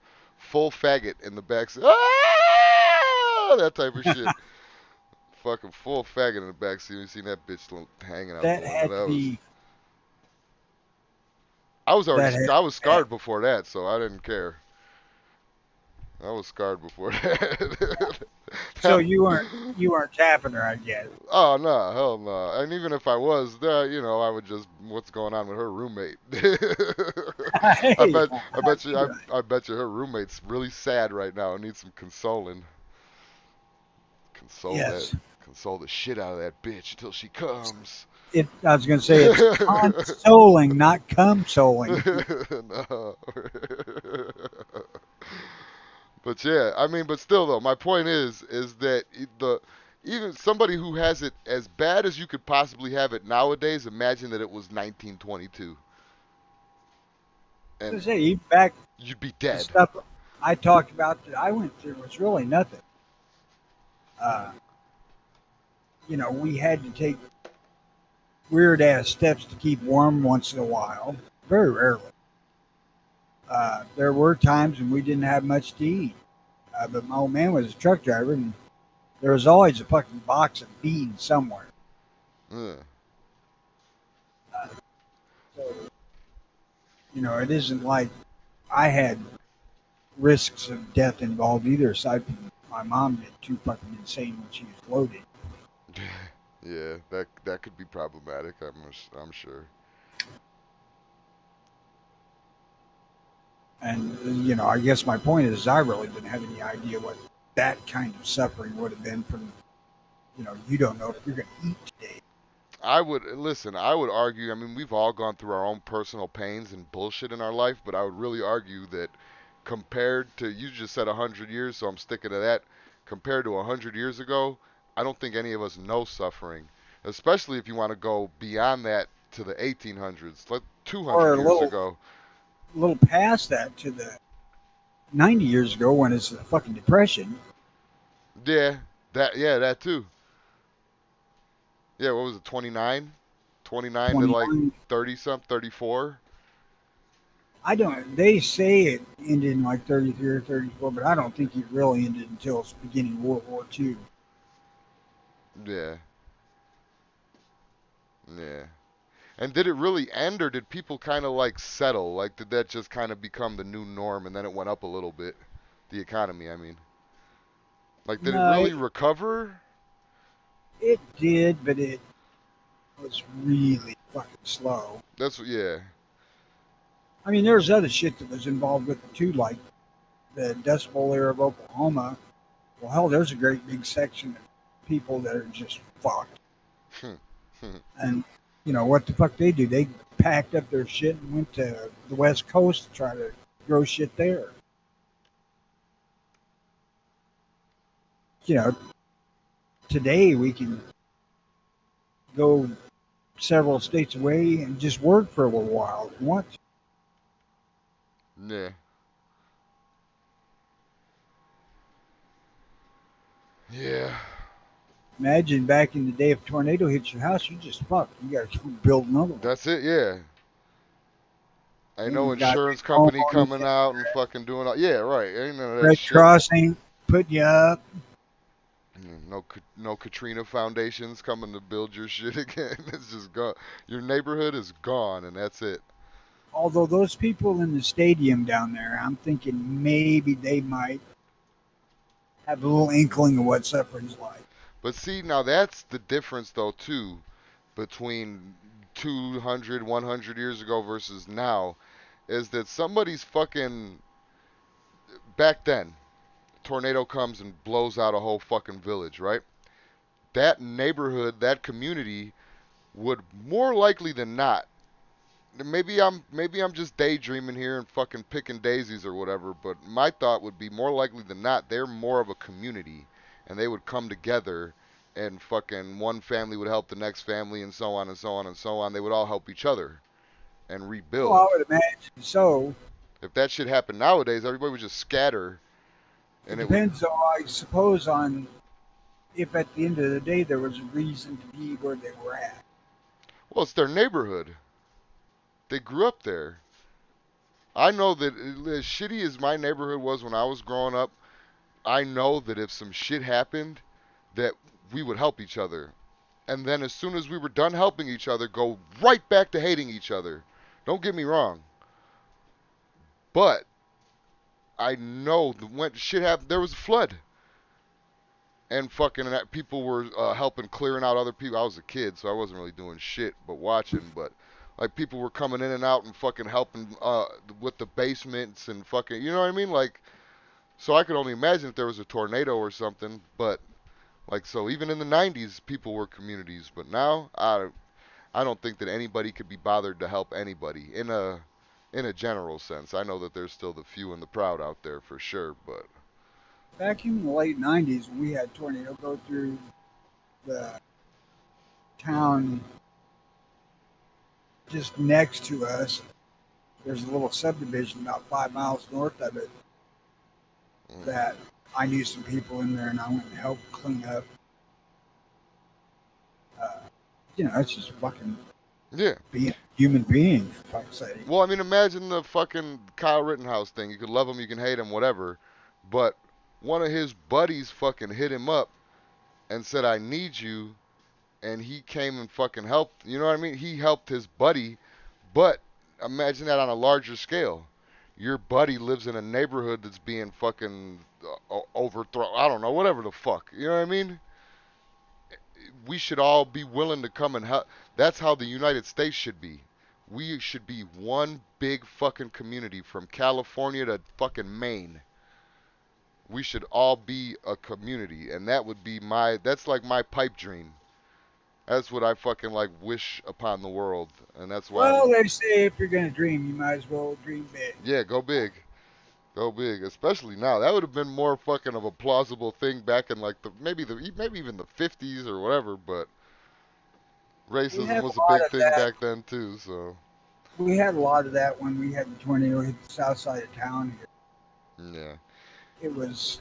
in the backseat. Ah! That type of shit. Fucking full faggot in the backseat. You seen that bitch hanging out the That window. had to be. That had I was that. scarred before that, so I didn't care. I was scarred before that. So you weren't tapping her, I guess. Oh no, hell no. And even if I was, I would just what's going on with her roommate? I Hey, bet I bet you you're right. I bet you her roommate's really sad right now and needs some consoling. Yes. Console the shit out of that bitch until she comes. I was going to say it's consoling, not consoling. No. But yeah, I mean, but still though, my point is that even somebody who has it as bad as you could possibly have it nowadays, imagine that it was 1922, I was going and to say, even back you'd be the dead. stuff I talked about that I went through was really nothing. Uh, we had to take weird ass steps to keep warm once in a while. Very rarely. There were times when we didn't have much to eat. But my old man was a truck driver, and there was always a fucking box of beans somewhere. Yeah. So, it isn't like I had risks of death involved either, aside from my mom getting too fucking insane when she was loaded. Yeah, that could be problematic. I'm sure. And, I guess my point is I really didn't have any idea what that kind of suffering would have been from, you don't know if you're going to eat today. I would listen. I would argue. I mean, we've all gone through our own personal pains and bullshit in our life, but I would really argue that compared to, you just said 100 years, so I'm sticking to that. Compared to 100 years ago, I don't think any of us know suffering, especially if you want to go beyond that to the 1800s, like 200 or a years ago. little past that to the 90 years ago when it's the fucking depression. Yeah, that too. Yeah, what was it, 29? 29 to like 29. 30 something, 34? I don't. They say it ended in like 33 or 34, but I don't think it really ended until it's beginning of World War II. Yeah, yeah. And did it really end, or did people kind of like settle? Like, did that just kind of become the new norm and then it went up a little bit? The economy, I mean. Like, did it No, really recover? it did, but it was really fucking slow. Yeah. I mean, there's other shit that was involved with it too, like the Dust Bowl era of Oklahoma. Well, hell, there's a great big section of people that are just fucked. And, you know, what the fuck they do? They packed up their shit and went to the West Coast to try to grow shit there. You know, today we can go several states away and just work for a little while if you want to. Yeah. Yeah. Imagine back in the day, if a tornado hits your house, you just fucked. You got to build another one. That's it, yeah. Ain't no You got insurance company homeowners, coming out and fucking doing all. Yeah, right. Ain't none of that Red shit. Cross ain't putting you up. No Katrina foundations coming to build your shit again. It's just gone. Your neighborhood is gone, and that's it. Although those people in the stadium down there, I'm thinking maybe they might have a little inkling of what suffering's like. But see, now that's the difference, though, too, between 200, 100 years ago versus now, is that somebody's fucking. Back then, tornado comes and blows out a whole fucking village, right? That neighborhood, that community would more likely than not. Maybe I'm just daydreaming here and fucking picking daisies or whatever, but my thought would be more likely than not they're more of a community and they would come together and fucking one family would help the next family and so on and so on and so on. They would all help each other and Well, I rebuild. would imagine so. If that shit happened nowadays, everybody would just scatter It and it would. depends, I suppose, on if at the end of the day there was a reason to be where they were at. Well, it's their neighborhood. They grew up there. I know that as shitty as my neighborhood was when I was growing up, I know that if some shit happened, that we would help each other. And then as soon as we were done helping each other, go right back to hating each other. Don't get me wrong. But I know that when shit happened, there was a flood. And fucking people were helping clearing out other people. I was a kid, so I wasn't really doing shit but watching. But like people were coming in and out and fucking helping with the basements and fucking, you know what I mean? Like, so I could only imagine if there was a tornado or something. But like, so even in the 90s, people were communities. But now, I don't think that anybody could be bothered to help anybody in a general sense. I know that there's still the few and the proud out there for sure, but Back in the late 90s, when we had tornado go through the town just next to us, there's a little subdivision about 5 miles north of it that I knew some people in there and I went and helped clean up. You know, it's just fucking yeah. being a human being, for fuck's sake. Well, I mean, imagine the fucking Kyle Rittenhouse thing. You could love him, you can hate him, whatever. But one of his buddies fucking hit him up and said, "I need you," and he came and fucking helped. You know what I mean? He helped his buddy, but imagine that on a larger scale. Your buddy lives in a neighborhood that's being fucking overthrown. I don't know, whatever the fuck. You know what I mean? We should all be willing to come and help. That's how the United States should be. We should be one big fucking community from California to fucking Maine. We should all be a community, and that would be that's like my pipe dream. That's what I fucking like wish upon the world, and that's why Well, they say if you're going to dream, you might as well dream big. yeah, go big. Go big, especially now. That would have been more fucking of a plausible thing back in like the maybe even the 50s or whatever. But We racism had a was a lot big of thing that. back then too. So We had a lot of that when we had the tornado hit the south side of town here. yeah, It was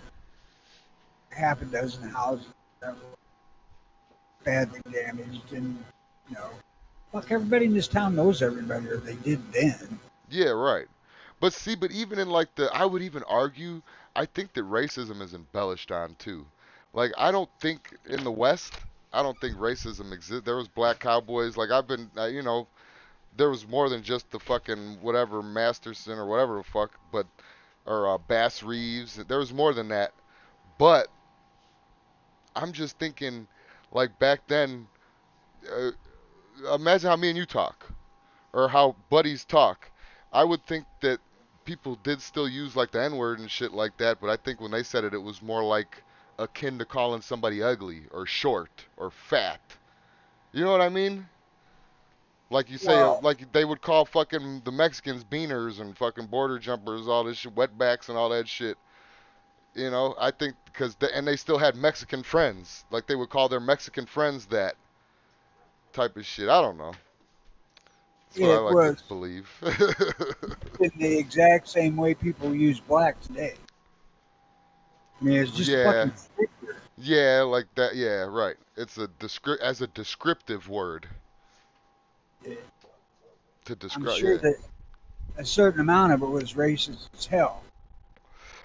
half a dozen houses that were badly damaged, and you know, fuck, everybody in this town knows everybody, or they did then. yeah, right. But see, but even in like I would even argue, I think that racism is embellished on too. Like I don't think in the West, I don't think racism exists. There was black cowboys. Like I've been, there was more than just the fucking whatever Masterson or whatever the fuck, but or Bass Reeves. There was more than that. But I'm just thinking, like back then, uh, imagine how me and you talk, or how buddies talk. I would think that people did still use like the N word and shit like that, but I think when they said it, it was more like akin to calling somebody ugly or short or fat. You know what I mean? Like you say, Well, like they would call fucking the Mexicans beaners and fucking border jumpers, all this shit, wetbacks and all that shit. You know, I think because and they still had Mexican friends, like they would call their Mexican friends that type of shit. I don't know. That's what I it like to was believe. in the exact same way people use black today. I mean, it's just Yeah, fucking stricter. yeah, like that. Yeah, right. It's as a descriptive word to I'm describe. sure Yeah, that a certain amount of it was racist as hell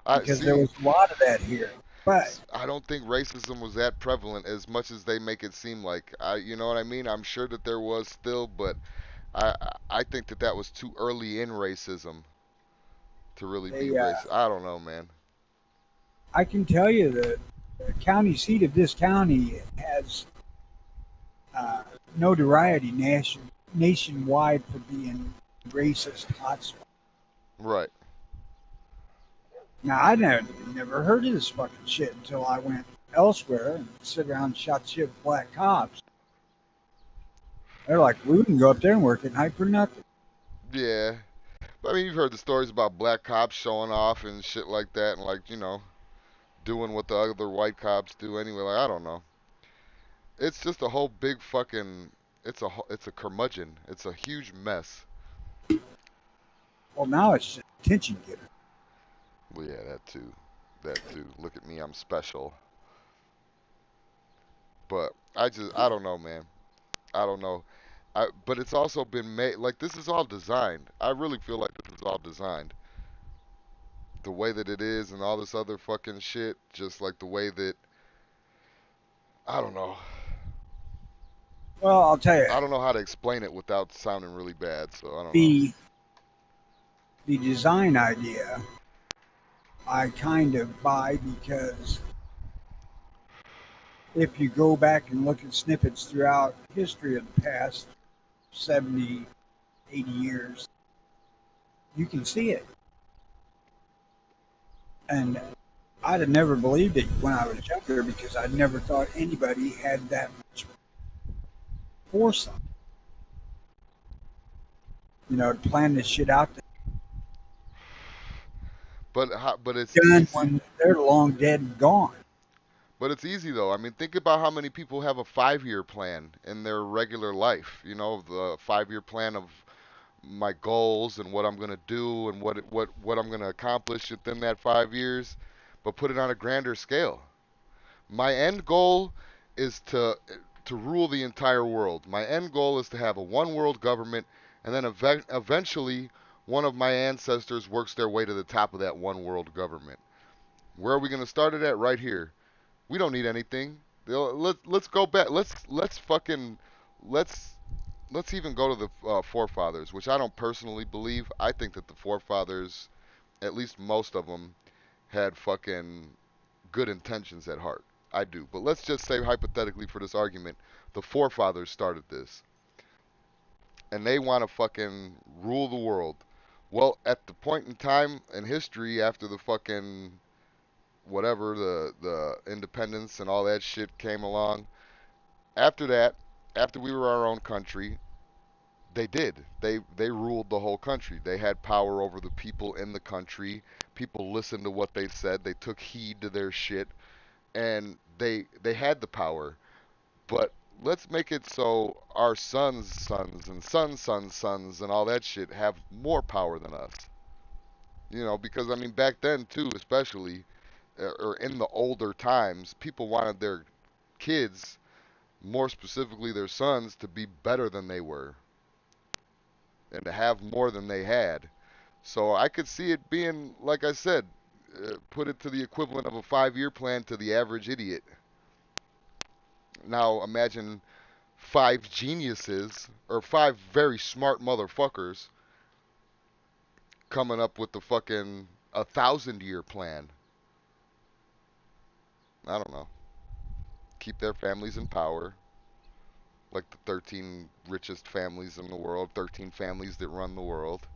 I because there see. was a lot of that here. But I don't think racism was that prevalent as much as they make it seem like. You know what I mean? I'm sure that there was still, but I think that that was too early in racism to really be they, racist. I don't know, man. I can tell you that the county seat of this county has uh, notoriety nationwide for being racist hotspot. Right. Now, I never heard of this fucking shit until I went elsewhere and sit around and shot shit with black cops. They're like, we wouldn't go up there and work at night for nothing. Yeah. I mean, you've heard the stories about black cops showing off and shit like that, and like doing what the other white cops do anyway. Like I don't know. It's just a whole big fucking. It's a curmudgeon. It's a huge mess. Well, now it's just attention getter. Well, yeah, that too. That too. Look at me, I'm special. But I don't know, man. I don't know. But it's also been made like this is all designed. I really feel like this is all designed. The way that it is and all this other fucking shit, just like the way that I don't know. Well, I'll tell you, I don't know how to explain it without sounding really bad, so I don't know. the the design idea I kind of buy because if you go back and look at snippets throughout history of the past 70, 80 years, you can see it. And I'd have never believed it when I was younger because I never thought anybody had that much foresight, to plan this shit out. But it's Done easy. when they're long dead and gone. But it's easy though. I mean, think about how many people have a 5-year plan in their regular life. You know, the 5-year plan of my goals and what I'm gonna do and what I'm gonna accomplish within that 5 years. But put it on a grander scale. My end goal is to rule the entire world. My end goal is to have a one world government, and then eventually one of my ancestors works their way to the top of that one world government. Where are we gonna start it at? Right here. We don't need anything. Let's go back. Let's let's even go to the forefathers, which I don't personally believe. I think that the forefathers, at least most of them, had fucking good intentions at heart. I do. But let's just say hypothetically for this argument, the forefathers started this and they want to fucking rule the world. Well, at the point in time in history after the fucking whatever the independence and all that shit came along, after that, after we were our own country, they did. They ruled the whole country. They had power over the people in the country. People listened to what they said. They took heed to their shit, and they had the power. But let's make it so our sons' sons and sons' sons' sons and all that shit have more power than us. You know, because I mean, back then too, especially, or in the older times, people wanted their kids, more specifically their sons, to be better than they were and to have more than they had. So I could see it being, like I said, put it to the equivalent of a 5-year plan to the average idiot. Now imagine 5 geniuses or 5 very smart motherfuckers coming up with the fucking 1,000-year plan. I don't know. Keep their families in power, like the 13 richest families in the world, 13 families that run the world.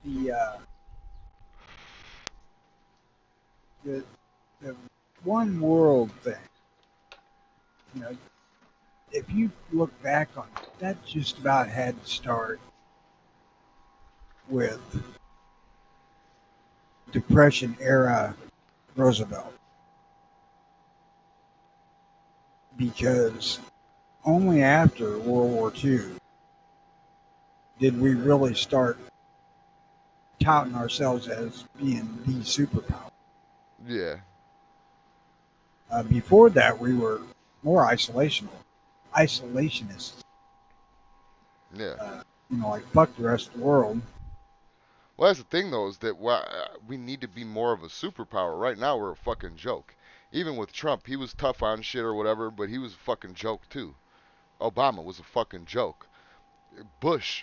The the the one world thing. You know, if you look back on it, that just about had to start with Depression era Roosevelt, because only after World War II did we really start touting ourselves as being the superpower. Yeah. Before that, we were more isolationists. Yeah. Like fuck the rest of the world. Well, that's the thing, though, is that we need to be more of a superpower. Right now, we're a fucking joke. Even with Trump, he was tough on shit or whatever, but he was a fucking joke, too. Obama was a fucking joke. Bush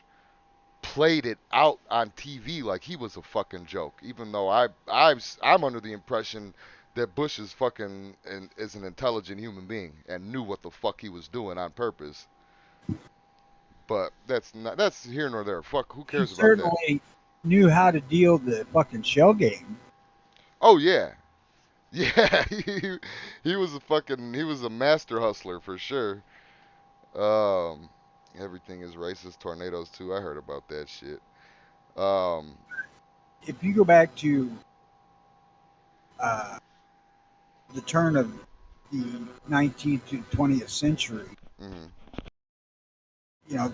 played it out on TV like he was a fucking joke, even though I'm under the impression that Bush is fucking is an intelligent human being and knew what the fuck he was doing on purpose. But that's here nor there. Fuck, who He cares about that? certainly knew how to deal the fucking shell game. Oh yeah, yeah. He was a master hustler for sure. Um, everything is racist. Tornadoes too. I heard about that shit. Um, If you go back to uh, the turn of the 19th to 20th century, mhm. you know,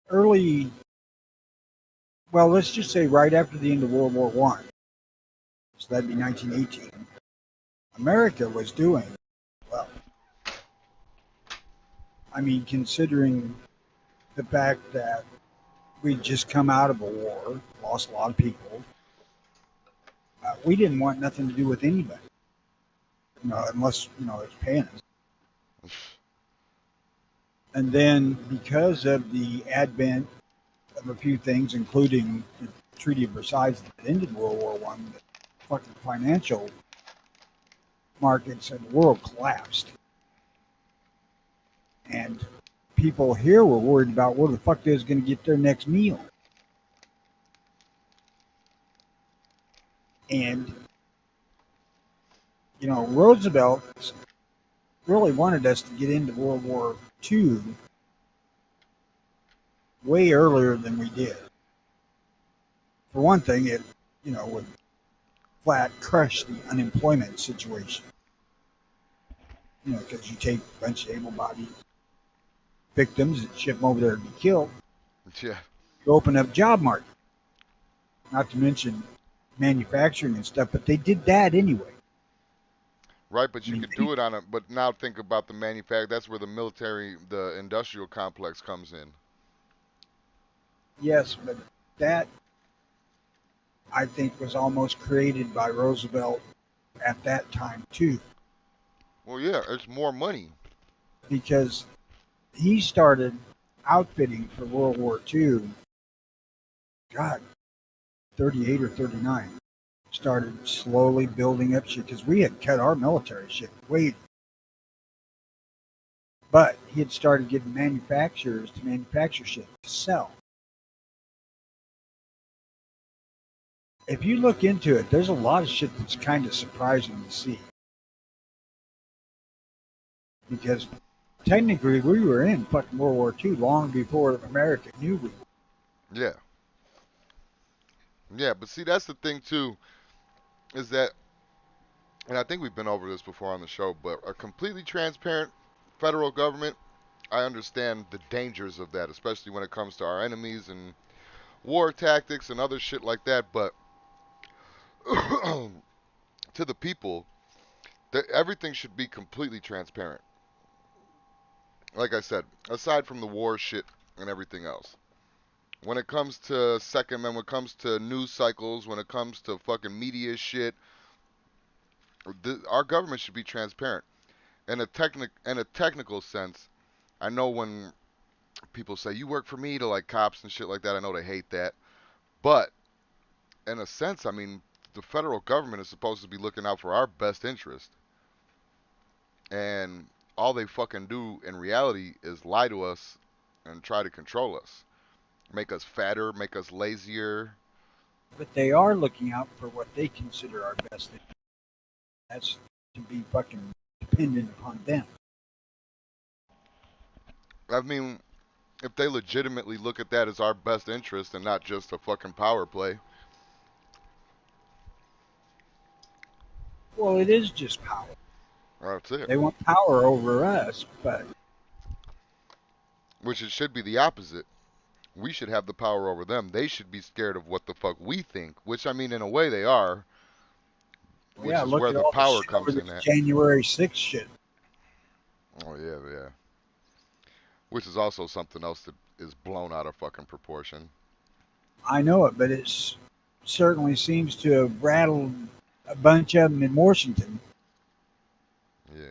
early, well, let's just say right after the end of World War One, so that'd be 1918. America was doing well. I mean, considering the fact that we'd just come out of a war, lost a lot of people, we didn't want nothing to do with anybody, unless it's paying us. And then, because of the advent of a few things, including the Treaty of Versailles that ended World War One, the fucking financial markets and the world collapsed, and people here were worried about where the fuck they was going to get their next meal. And Roosevelt really wanted us to get into World War II way earlier than we did. For one thing, it would flat crush the unemployment situation. Because you take a bunch of able-bodied victims and ship them over there to be killed. Yeah. You open up job market. Not to mention manufacturing and stuff, but they did that anyway. Right, but you could do it but now think about the manufacturing. That's where the industrial complex comes in. Yes, but that, I think, was almost created by Roosevelt at that time, too. Well, yeah, it's more money. Because he started outfitting for World War II, God, 38 or 39. Started slowly building up shit because we had cut our military shit way. But he had started getting manufacturers to manufacture shit to sell. If you look into it, there's a lot of shit that's kind of surprising to see. Because technically we were in fucking World War II long before America knew we were. Yeah. Yeah, but see, that's the thing too, is that, and I think we've been over this before on the show, but a completely transparent federal government, I understand the dangers of that, especially when it comes to our enemies and war tactics and other shit like that. But to the people, everything should be completely transparent. Like I said, aside from the war shit and everything else. When it comes to Second Amendment, when it comes to news cycles, when it comes to fucking media shit, our government should be transparent. In a technical sense, I know when people say you work for me to like cops and shit like that, I know they hate that. But in a sense, I mean, the federal government is supposed to be looking out for our best interest. And all they fucking do in reality is lie to us and try to control us. Make us fatter, make us lazier. But they are looking out for what they consider our best interest. That's to be fucking dependent upon them. I mean, if they legitimately look at that as our best interest and not just a fucking power play. Well, it is just power. That's it. They want power over us, but Which it should be the opposite. We should have the power over them. They should be scared of what the fuck we think, which I mean in a way they are, well, which yeah, is look where at the all the power shit over comes in this at. January 6th shit. Oh yeah, yeah. Which is also something else that is blown out of fucking proportion. I know it, but it certainly seems to have rattled a bunch of them in Washington. Yeah.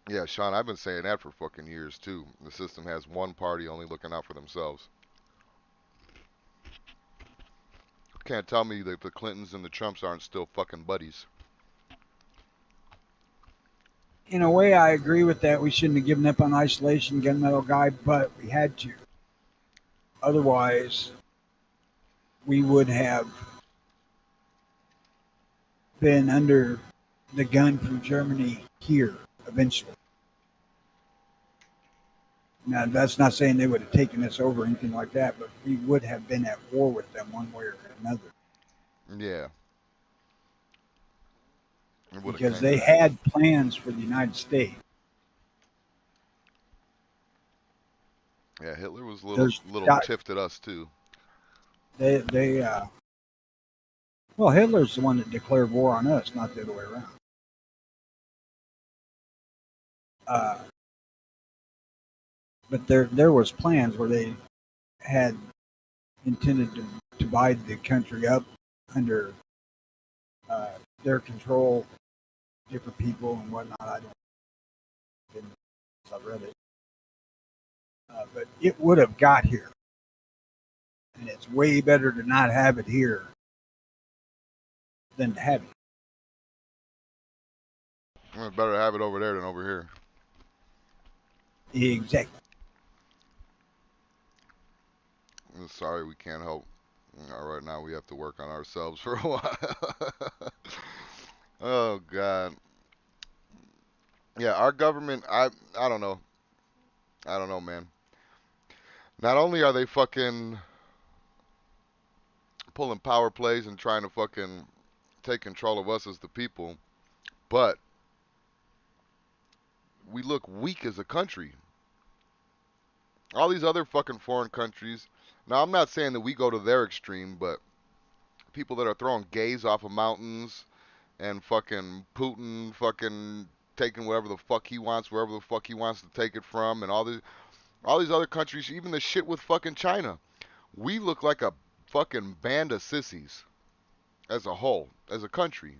Yeah, Sean, I've been saying that for fucking years too. The system has one party only looking out for themselves. Can't tell me that the Clintons and the Trumps aren't still fucking buddies. In a way, I agree with that. We shouldn't have given up on isolation, gunmetal guy, but we had to. Otherwise, we would have been under the gun from Germany here eventually. Now, that's not saying they would have taken us over or anything like that, but we would have been at war with them one way or another Yeah. It would have because came they to that. had plans for the United States. Yeah, Hitler was a little There's, tiffed at us too. they well, Hitler's the one that declared war on us, not the other way around. Uh, but there was plans where they had intended to divide the country up under their control, different people and whatnot. I didn't, I read it, but it would have got here, and it's way better to not have it here than to have it. Well, it's better to have it over there than over here. Exactly. I'm sorry we can't help. Right now we have to work on ourselves for a while. Oh God. Yeah, our government. I don't know. I don't know, man. Not only are they fucking pulling power plays and trying to fucking take control of us as the people, but we look weak as a country. All these other fucking foreign countries. Now, I'm not saying that we go to their extreme, but people that are throwing gays off of mountains and fucking Putin fucking taking whatever the fuck he wants, wherever the fuck he wants to take it from, and all these other countries, even the shit with fucking China. We look like a fucking band of sissies as a whole, as a country.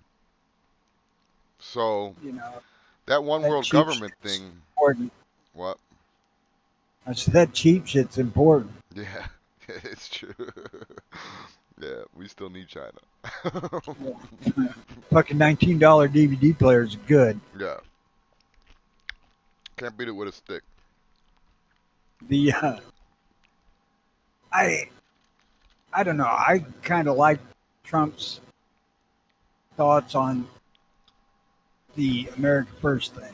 So You know, that one that world cheap government shit's thing, important. what? I said that cheap shit's important. Yeah, it's true. Yeah, we still need China. Fucking $19 DVD player is good. Yeah, can't beat it with a stick. The I I don't know. I kind of like Trump's thoughts on the America First thing.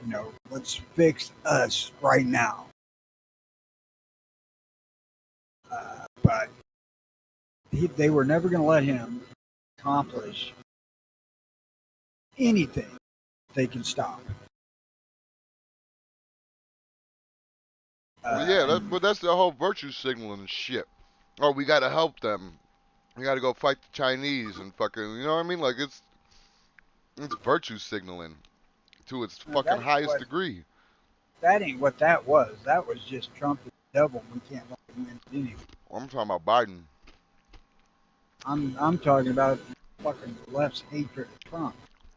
You know, let's fix us right now. But They were never going to let him accomplish anything they can stop. Well, yeah, but that's the whole virtue signaling shit. Oh, we gotta help them. We gotta go fight the Chinese and fucking, you know what I mean? Like it's virtue signaling to its fucking highest degree. That ain't what that was. That was just Trump is the devil. We can't let him in anyway. I'm talking about Biden. I'm talking about fucking left's hatred of Trump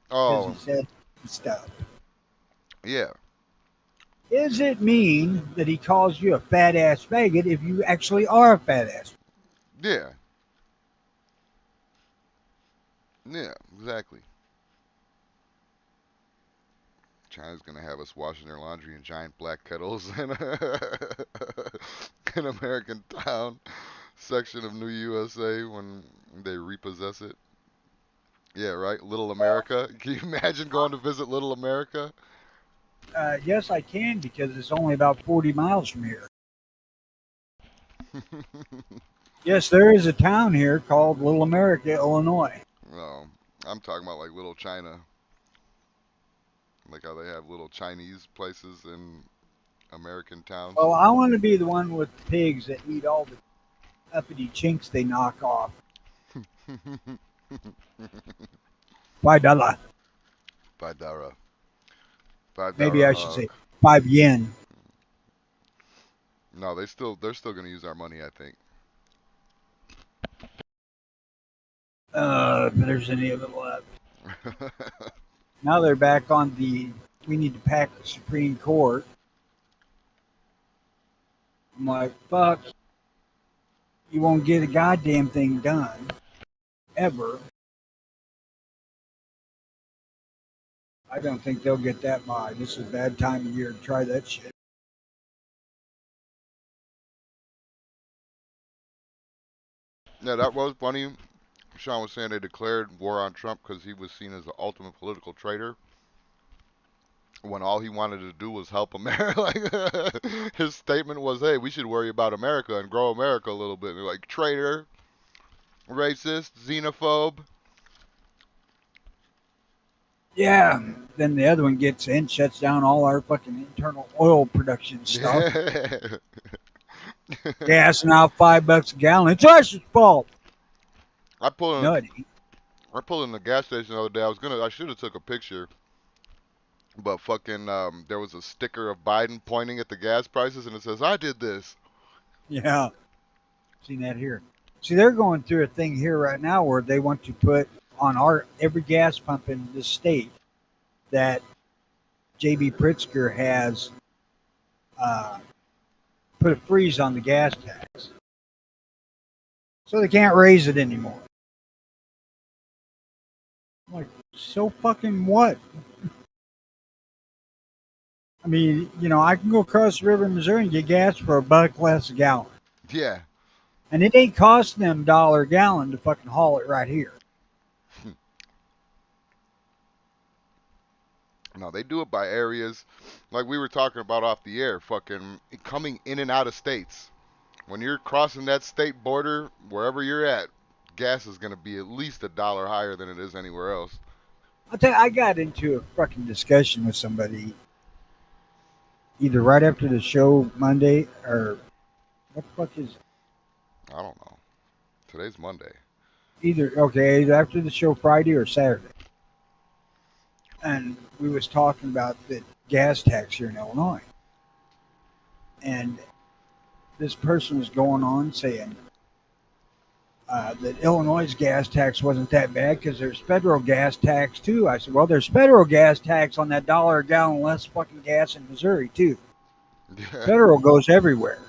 because Oh, he said stuff. yeah. Does it mean that he calls you a fat ass faggot if you actually are a fat ass? Yeah. Yeah, exactly. China's gonna have us washing their laundry in giant black kettles in an American town section of New USA when they repossess it. Yeah, right. Little America. Can you imagine going to visit Little America? Yes, I can because it's only about 40 miles from here. Yes, there is a town here called Little America, Illinois. No, I'm talking about like Little China. Like how they have little Chinese places in American towns. Well, I want to be the one with the pigs that eat all the uppity chinks they knock off. $5. $5. Maybe $5 I should say hog. 5 yen. No, they're still gonna use our money, I think. If there's any of it left. Now they're back on we need to pack the Supreme Court. I'm like, fuck, you won't get a goddamn thing done. Ever. I don't think they'll get that by. This is a bad time of year to try that shit. Yeah, that was funny. Sean was saying they declared war on Trump because he was seen as the ultimate political traitor. When all he wanted to do was help America. Like, his statement was, "Hey, we should worry about America and grow America a little bit." And they're like, traitor, racist, xenophobe. Yeah. Then the other one gets in, shuts down all our fucking internal oil production stuff. Gassing out $5 a gallon. It's Russia's fault. I pulled No, in, it ain't. I pulled in the gas station the other day. I should have took a picture, but fucking, there was a sticker of Biden pointing at the gas prices, and it says, "I did this." Yeah. Seen that here. See, they're going through a thing here right now where they want to put on every gas pump in the state that J.B. Pritzker has put a freeze on the gas tax. So they can't raise it anymore. I'm like, so fucking what? I mean, I can go across the river in Missouri and get gas for $1 less a gallon. Yeah. And it ain't costing them $1 a gallon to fucking haul it right here. No, they do it by areas, like we were talking about off the air, fucking coming in and out of states. When you're crossing that state border, wherever you're at, gas is going to be at least $1 higher than it is anywhere else. I'll tell you, I got into a fucking discussion with somebody either right after the show Monday or what the fuck is it? I don't know. Today's Monday. Either after the show Friday or Saturday. And we was talking about the gas tax here in Illinois. And this person was going on saying that Illinois' gas tax wasn't that bad because there's federal gas tax too. I said, well, there's federal gas tax on that $1 a gallon less fucking gas in Missouri too. Federal goes everywhere.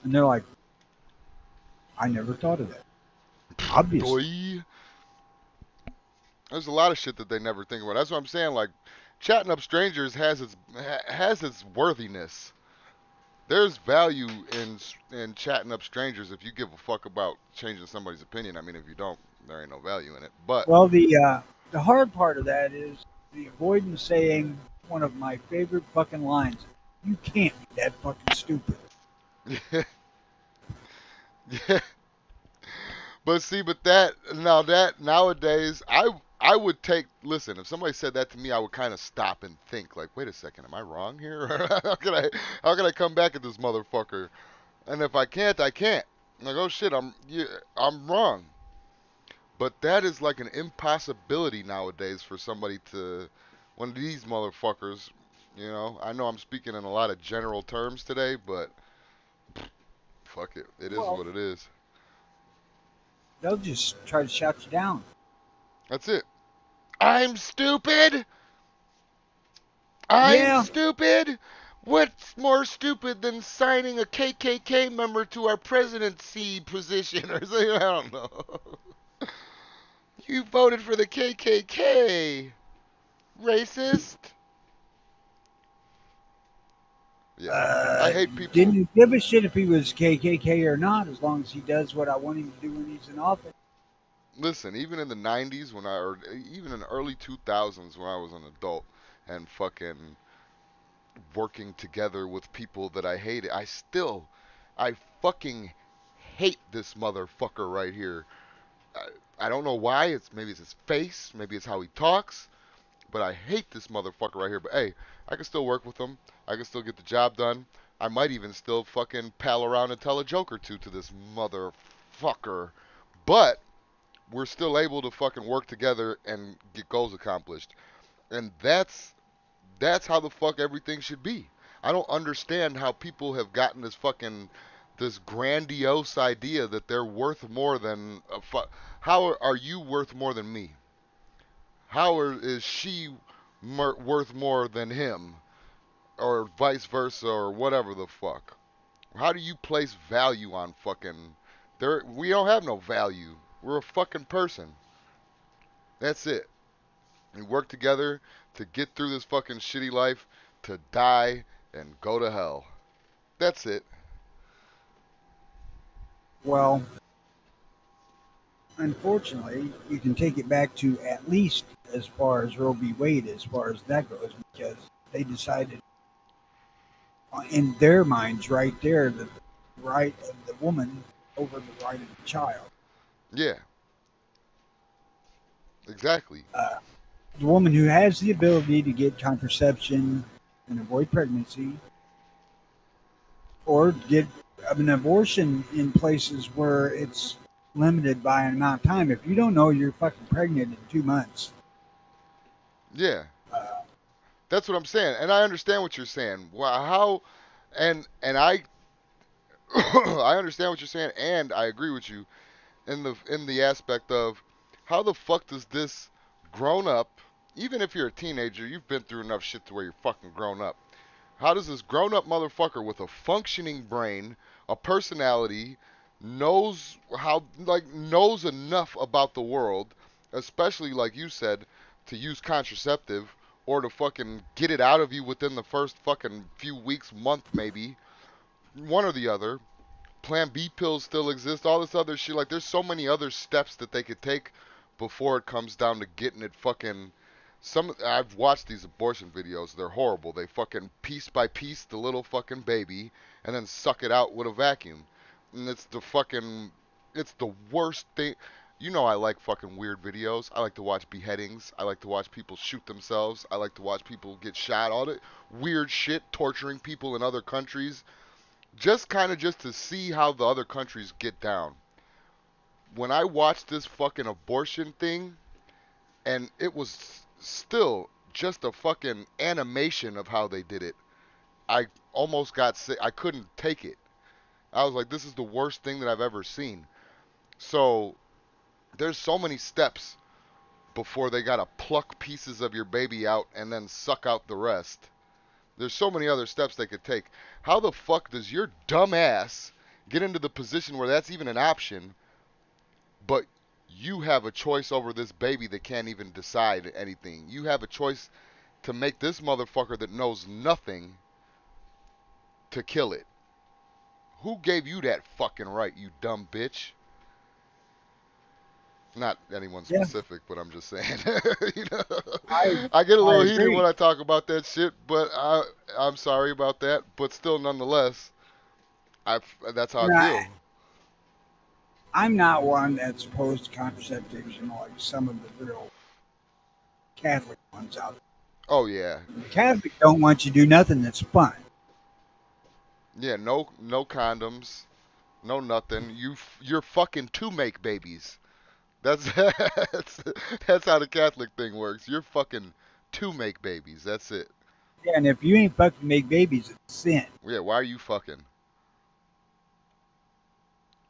And they're like, I never thought of that. Obviously. Boy. There's a lot of shit that they never think about. That's what I'm saying. Like, chatting up strangers has its worthiness. There's value in chatting up strangers if you give a fuck about changing somebody's opinion. I mean, if you don't, there ain't no value in it. But Well, the hard part of that is the avoidance saying one of my favorite fucking lines. You can't be that fucking stupid. Yeah. But see, but that nowadays, I would take. Listen, if somebody said that to me, I would kind of stop and think, like, wait a second, am I wrong here? How can I come back at this motherfucker? And if I can't, I can't. I'm like, oh shit, I'm wrong. But that is like an impossibility nowadays for somebody to, one of these motherfuckers. I know I'm speaking in a lot of general terms today, but fuck it, it is Well, what it is. they'll just try to shut you down. That's it. I'm stupid. I'm Yeah, stupid? What's more stupid than signing a KKK member to our presidency position or something? I don't know. You voted for the KKK. Racist? Yeah. I hate people. didn't give a shit if he was KKK or not, as long as he does what I want him to do when he's in office. Listen, even in the 90s or even in the early 2000s when I was an adult and fucking working together with people that I hated, I fucking hate this motherfucker right here. I don't know why. Maybe it's his face, maybe it's how he talks, but I hate this motherfucker right here. But hey, I can still work with him. I can still get the job done. I might even still fucking pal around and tell a joke or two to this motherfucker. But we're still able to fucking work together and get goals accomplished. And that's how the fuck everything should be. I don't understand how people have gotten this grandiose idea that they're worth more than how are you worth more than me? Is she worth more than him or vice versa or whatever the fuck? How do you place value on fucking there we don't have no value. We're a fucking person. That's it. We work together to get through this fucking shitty life, to die and go to hell. That's it. Well, unfortunately, you can take it back to at least as far as Roe v. Wade, as far as that goes, because they decided in their minds right there that the right of the woman over the right of the child. Yeah, exactly. Uh, the woman who has the ability to get contraception and avoid pregnancy, or get an abortion in places where it's limited by an amount of time. If you don't know you're fucking pregnant in 2 months, Yeah, uh, that's what I'm saying, and I understand what you're saying. Well, how, and I, I understand what you're saying, and I agree with you in the aspect of how the fuck does this grown up, even if you're a teenager, you've been through enough shit to where you're fucking grown up. How does this grown up motherfucker with a functioning brain, a personality, knows enough about the world, especially like you said, to use contraceptive or to fucking get it out of you within the first fucking few weeks, month maybe, one or the other. Plan B pills still exist, all this other shit. Like, there's so many other steps that they could take before it comes down to getting it fucking. I've watched these abortion videos. They're horrible. They fucking piece by piece the little fucking baby and then suck it out with a vacuum. And it's the worst thing. You know I like fucking weird videos. I like to watch beheadings. I like to watch people shoot themselves. I like to watch people get shot. All the weird shit, torturing people in other countries just to see how the other countries get down. When I watched this fucking abortion thing, and it was still just a fucking animation of how they did it, I almost got sick. I couldn't take it. I was like, this is the worst thing that I've ever seen. So there's so many steps before they gotta pluck pieces of your baby out and then suck out the rest. There's so many other steps they could take. How the fuck does your dumb ass get into the position where that's even an option, but you have a choice over this baby that can't even decide anything? You have a choice to make this motherfucker that knows nothing to kill it. Who gave you that fucking right, you dumb bitch? Not anyone yeah, specific, but I'm just saying. you know, I I get a I little heated agree. when I talk about that shit, but I'm sorry about that. But still, nonetheless, I that's how I And I feel. I'm not one that's opposed to contraceptives, like some of the real Catholic ones out Oh yeah, there. The Catholics don't want you to do nothing that's fun. yeah. No condoms, no nothing. You're fucking to make babies. That's that's how the Catholic thing works. You're fucking to make babies. That's it. Yeah, and if you ain't fucking make babies, it's a sin. Yeah. Why are you fucking?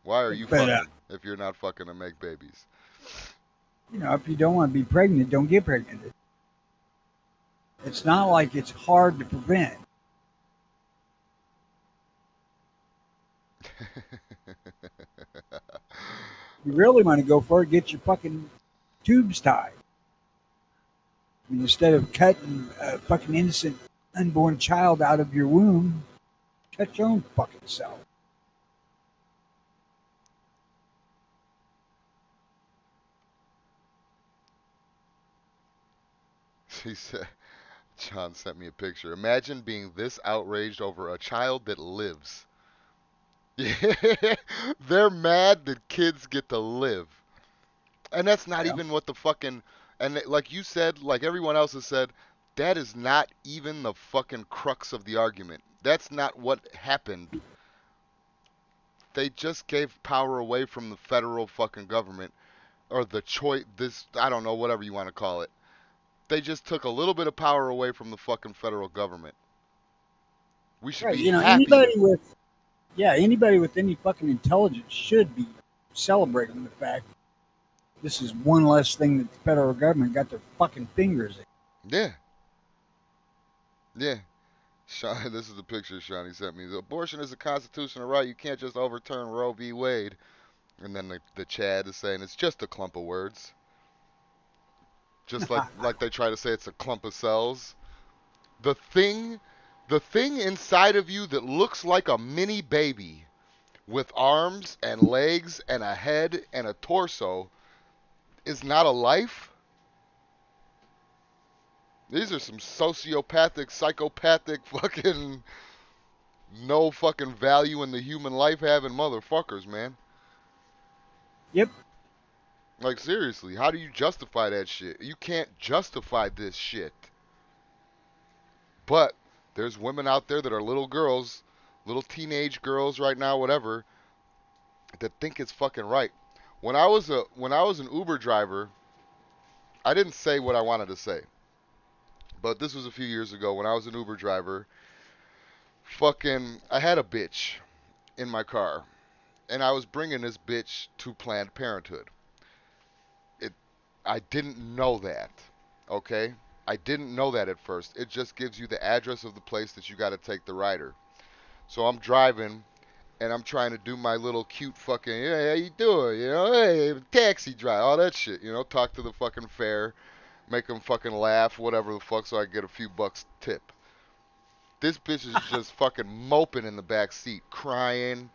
Why are you But fucking if you're not fucking to make babies? if you don't want to be pregnant, don't get pregnant. It's not like it's hard to prevent. You really want to go for it, get your fucking tubes tied. I mean, instead of cutting a fucking innocent unborn child out of your womb, cut your own fucking self. She said, John sent me a picture. Imagine being this outraged over a child that lives. They're mad that kids get to live. And that's not Yeah. even what the fucking. And like you said, like everyone else has said, that is not even the fucking crux of the argument. That's not what happened. They just gave power away from the federal fucking government. Or the choice. This. I don't know, whatever you want to call it. They just took a little bit of power away from the fucking federal government. We should Right. be happy. Anybody with any fucking intelligence should be celebrating the fact this is one less thing that the federal government got their fucking fingers in. Yeah. Yeah. Sean, this is the picture Shawnee sent me. Abortion is a constitutional right. You can't just overturn Roe v. Wade. And then the Chad is saying it's just a clump of words. Just like they try to say it's a clump of cells. The thing inside of you that looks like a mini baby with arms and legs and a head and a torso is not a life. These are some sociopathic, psychopathic, fucking no fucking value in the human life having motherfuckers, man. Yep. Like, seriously, how do you justify that shit? You can't justify this shit. But there's women out there that are little girls, little teenage girls right now, whatever, that think it's fucking right. When I was an Uber driver, I didn't say what I wanted to say. But this was a few years ago when I was an Uber driver. Fucking, I had a bitch in my car, and I was bringing this bitch to Planned Parenthood. It, I didn't know that, okay? I didn't know that at first. It just gives you the address of the place that you got to take the rider. So I'm driving, and I'm trying to do my little cute fucking, hey, how you doing? You know, hey, taxi drive, all that shit. You know, talk to the fucking fare, make them fucking laugh, whatever the fuck, so I get a few bucks tip. This bitch is just fucking moping in the back seat, crying,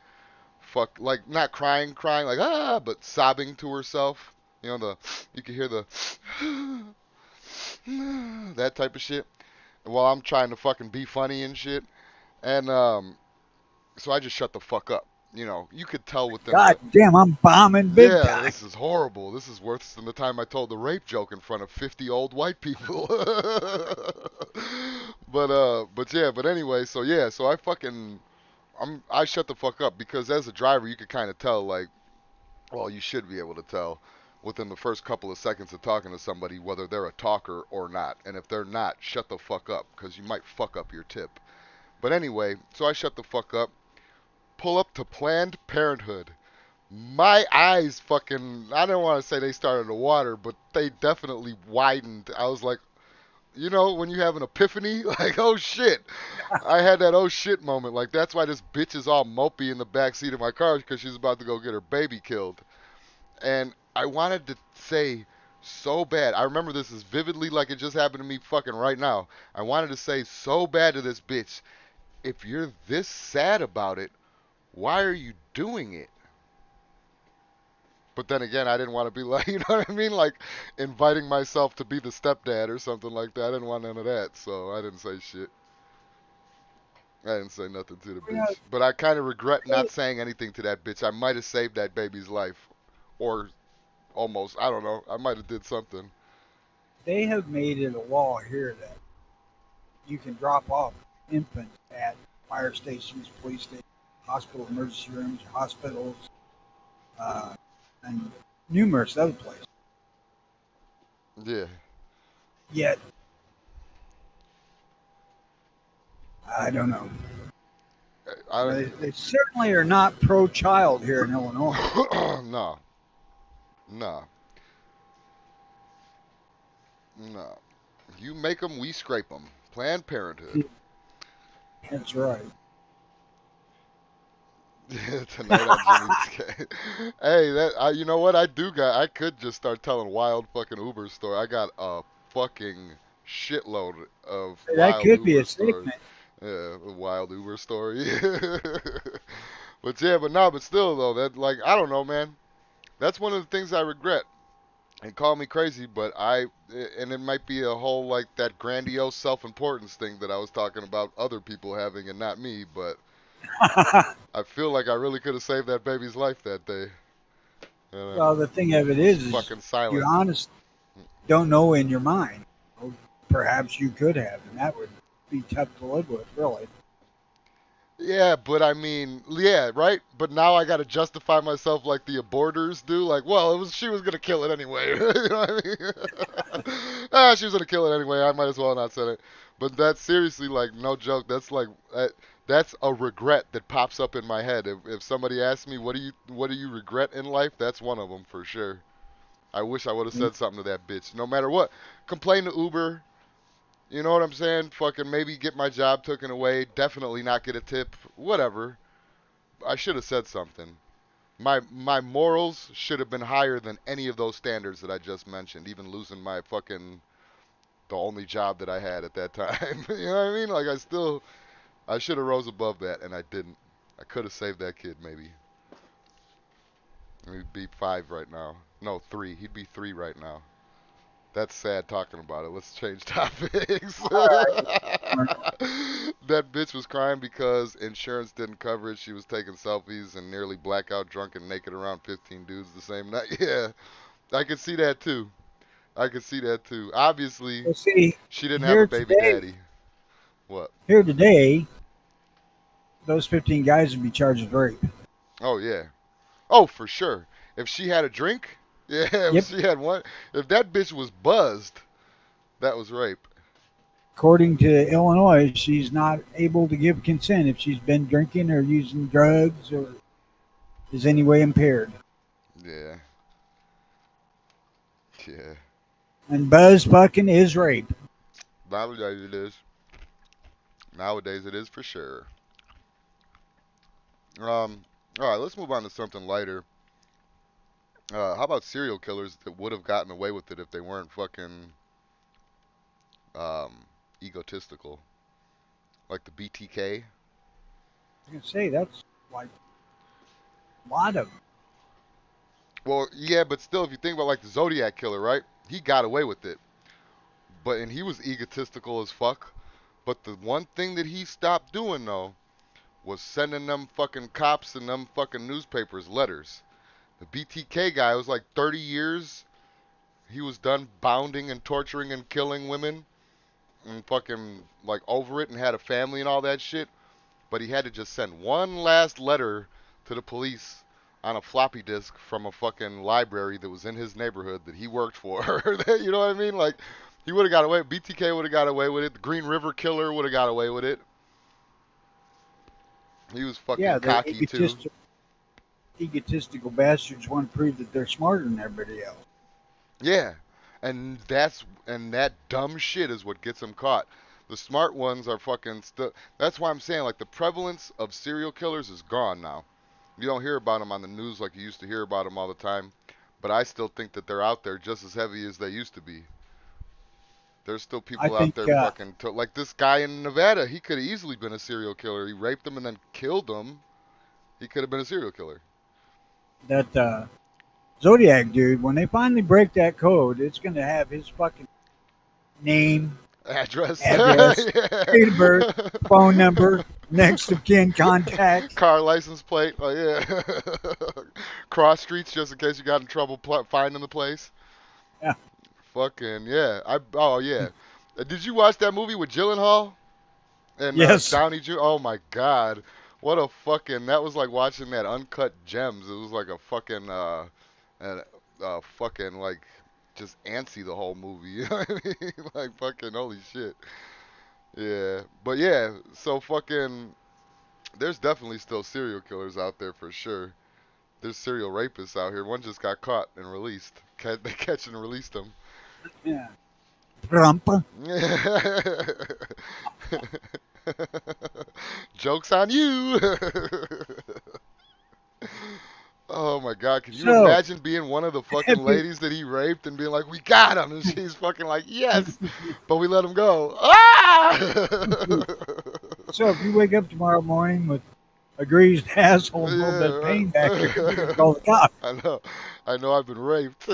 like not crying, like but sobbing to herself. You know you can hear the that type of shit. While I'm trying to fucking be funny and shit, and so I just shut the fuck up. You know, you could tell within God damn, I'm bombing big yeah, time. this is horrible. This is worse than the time I told the rape joke in front of 50 old white people. But anyway, so I shut the fuck up because as a driver you could kind of tell, like, well, you should be able to tell within the first couple of seconds of talking to somebody whether they're a talker or not. And if they're not, shut the fuck up because you might fuck up your tip. But anyway, so I shut the fuck up, pull up to Planned Parenthood. My eyes fucking, I don't want to say they started to water, but they definitely widened. I was like, you know, when you have an epiphany, like, oh shit. I had that oh shit moment. Like, that's why this bitch is all mopey in the back seat of my car, because she's about to go get her baby killed. And I wanted to say so bad. I remember this as vividly like it just happened to me fucking right now. I wanted to say so bad to this bitch, if you're this sad about it, why are you doing it? But then again, I didn't want to be like, you know what I mean? Like inviting myself to be the stepdad or something like that. I didn't want none of that, so I didn't say shit. I didn't say nothing to the Yeah, bitch. But I kind of regret they, not saying anything to that bitch. I might have saved that baby's life. Or almost. I don't know. I might have did something. they have made it a law here that you can drop off infants at fire stations, police stations, hospital emergency rooms, hospitals, uh, and numerous other places. Yeah. Yet, I don't know. I They certainly are not pro-child here in Illinois. no. No. No. You make them, we scrape them. Planned Parenthood. That's right. Tonight on Jimmy's K. Hey, you know what? I could just start telling wild fucking Uber story. I got a fucking shitload of That wild could be Uber a stories. segment. Yeah, a wild Uber story. But yeah, but no, but still though, that like I don't know, man. That's one of the things I regret. And call me crazy, but and it might be a whole like that grandiose self-importance thing that I was talking about other people having and not me, but I feel like I really could have saved that baby's life that day. And Well, the thing of it was is fucking you silent. honest don't know in your mind. Well, perhaps you could have, and that would be tough to live with, really. Yeah, but I mean, yeah, right? But now I got to justify myself like the aborters do. Like, well, she was going to kill it anyway. You know what I mean? She was going to kill it anyway. I might as well not say it. But that's seriously, like, no joke. That's like, that's a regret that pops up in my head. If somebody asks me, what do you regret in life? That's one of them for sure. I wish I would have said something to that bitch. No matter what. Complain to Uber. You know what I'm saying? Fucking maybe get my job taken away. Definitely not get a tip. Whatever. I should have said something. My morals should have been higher than any of those standards that I just mentioned. Even losing my fucking the only job that I had at that time. You know what I mean? Like I should have rose above that, and I didn't. I could have saved that kid maybe. He'd be 5 right now. No, 3. He'd be 3 right now. That's sad talking about it. Let's change topics. That bitch was crying because insurance didn't cover it. She was taking selfies and nearly blackout drunk and naked around 15 dudes the same night. Yeah, I could see that too. I could see that too. Obviously, Well, see, she didn't have a here baby today, daddy. What? here today, those 15 guys would be charged with rape. Oh, yeah. Oh, for sure. If she had a drink, yeah, if Yep. she had one, if that bitch was buzzed, that was rape. According to Illinois, she's not able to give consent if she's been drinking or using drugs or is any way impaired. Yeah. Yeah. And buzz fucking is rape. Nowadays it is. Nowadays it is for sure. Um, all right, let's move on to something lighter. How about serial killers that would have gotten away with it if they weren't fucking egotistical, like the BTK? I can say that's like a lot of them. Well, yeah, but still, if you think about like the Zodiac killer, right? He got away with it, and he was egotistical as fuck. But the one thing that he stopped doing though was sending them fucking cops and them fucking newspapers letters. The BTK guy was like 30 years. He was done bounding and torturing and killing women and fucking like over it and had a family and all that shit. But he had to just send one last letter to the police on a floppy disk from a fucking library that was in his neighborhood that he worked for. You know what I mean? Like, he would have got away. BTK would have got away with it. The Green River Killer would have got away with it. He was fucking Yeah, the cocky too. egotistical bastards want to prove that they're smarter than everybody else. Yeah, and that dumb shit is what gets them caught. The smart ones are fucking still. That's why I'm saying like the prevalence of serial killers is gone now. You don't hear about them on the news like you used to hear about them all the time. But I still think that they're out there just as heavy as they used to be. There's still I people out think there fucking like this guy in Nevada. He could have easily been a serial killer. He raped them and then killed them. He could have been a serial killer. that Zodiac dude, when they finally break that code, it's going to have his fucking name, Address. address, Yeah. date of birth, phone number, Next of kin contact. Car license plate. Oh yeah. Cross streets just in case you got in trouble finding the place. Yeah. Fucking yeah. Oh yeah. Did you watch that movie with Gyllenhaal and Yes. Downey Jr.? Oh my God. What a fucking that was like watching that Uncut Gems. It was like a fucking fucking like just antsy the whole movie. You know what I mean? Like fucking holy shit. Yeah. But yeah, so fucking there's definitely still serial killers out there for sure. There's serial rapists out here. One just got caught and released. They catch and released him. Yeah. Trump. Joke's on you. Oh my God, can you So, imagine being one of the fucking ladies that he raped and being like, we got him, and she's fucking like, yes, but we let him go. Ah! so if you wake up tomorrow morning with a greased asshole and a little bit of pain back there, you can call the cops. I know I've been raped.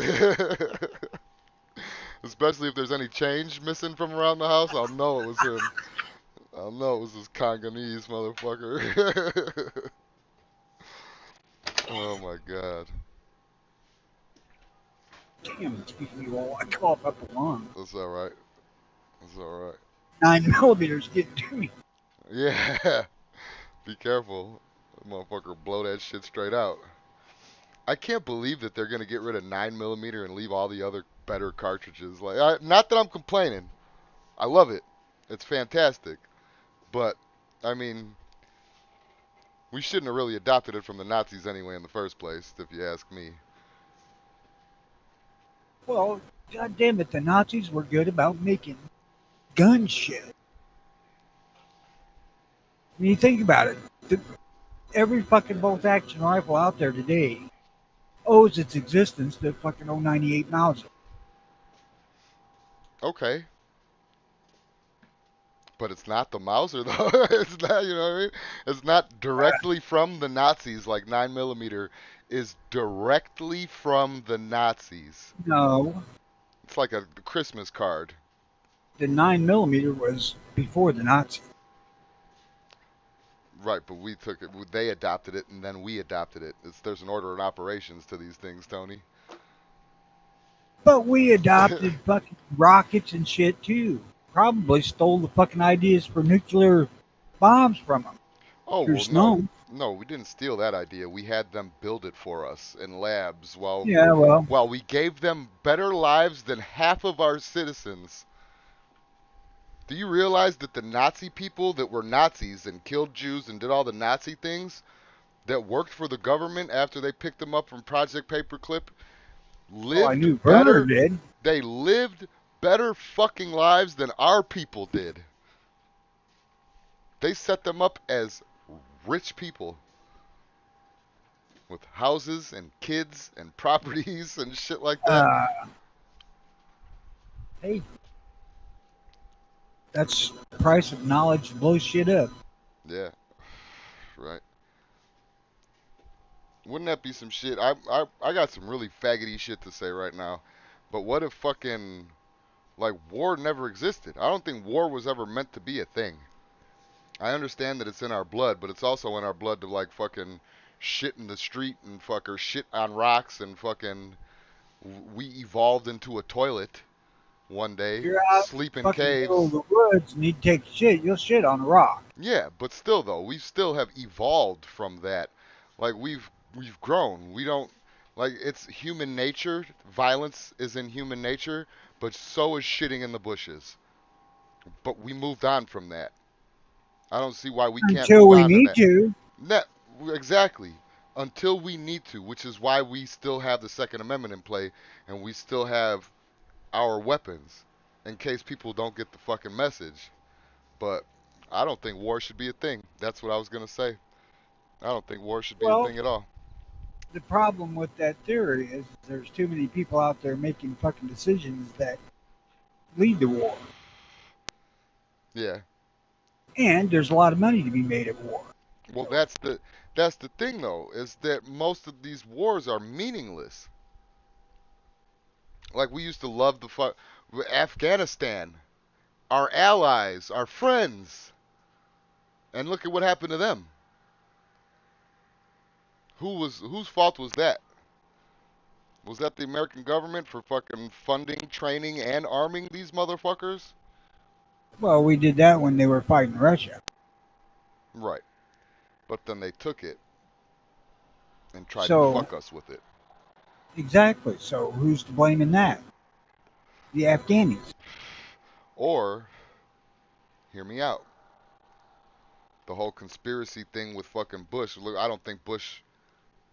Especially if there's any change missing from around the house, I'll know it was him. I'll know it was this Congolese motherfucker. Oh my God. Damn, excuse me while I cough up a lung. That's alright. That's alright. 9mm getting to me. Yeah. Be careful. That motherfucker blow that shit straight out. I can't believe that they're gonna get rid of 9mm and leave all the other better cartridges. Like, not that I'm complaining. I love it. It's fantastic. But, I mean, we shouldn't have really adopted it from the Nazis anyway in the first place, if you ask me. Well, god damn it, the Nazis were good about making gun shit. I mean, you think about it. Every fucking bolt-action rifle out there today owes its existence to fucking 098 Mauser. Okay. But it's not the Mauser, though. It's not, you know what I mean? It's not directly from the Nazis, like 9mm is directly from the Nazis. No, It's like a Christmas card. the 9mm was before the Nazis. Right, but we took it. They adopted it, and then we adopted it. There's an order of operations to these things, Tony. But we adopted fucking rockets and shit too. Probably stole the fucking ideas for nuclear bombs from them. Oh, There's well, no, we didn't steal that idea. We had them build it for us in labs Yeah, well, while we gave them better lives than half of our citizens. Do you realize that the Nazi people that were Nazis and killed Jews and did all the Nazi things that worked for the government after they picked them up from Project Paperclip I knew lived Burner better? did. They lived better fucking lives than our people did. They set them up as rich people with houses and kids and properties and shit like that. Hey, that's the price of knowledge to blow shit up. Yeah, right. Wouldn't that be some shit? I got some really faggoty shit to say right now. But what if fucking like war never existed? I don't think war was ever meant to be a thing. I understand that it's in our blood, but it's also in our blood to like fucking shit in the street and fucker shit on rocks and fucking we evolved into a toilet one day, You're out sleep in fucking middle of caves. the woods and you take shit, you'll shit on a rock. Yeah, but still though, we still have evolved from that. Like we've grown. We don't like it's human nature. Violence is in human nature, but so is shitting in the bushes. But we moved on from that. I don't see why we can't Until move we on to need that. to. Exactly. Until we need to, which is why we still have the Second Amendment in play and we still have our weapons in case people don't get the fucking message. But I don't think war should be a thing. That's what I was going to say. I don't think war should be a Well, thing at all. the problem with that theory is there's too many people out there making fucking decisions that lead to war. Yeah. And there's a lot of money to be made at war. Well, that's the thing though, is that most of these wars are meaningless. Like we used to love Afghanistan, our allies, our friends. And look at what happened to them. Whose fault was that? Was that the American government for fucking funding, training, and arming these motherfuckers? Well, we did that when they were fighting Russia. Right. But then they took it and tried to So, fuck us with it. exactly. So, who's to blame in that? The Afghanis. Or, hear me out. The whole conspiracy thing with fucking Bush. Look, I don't think Bush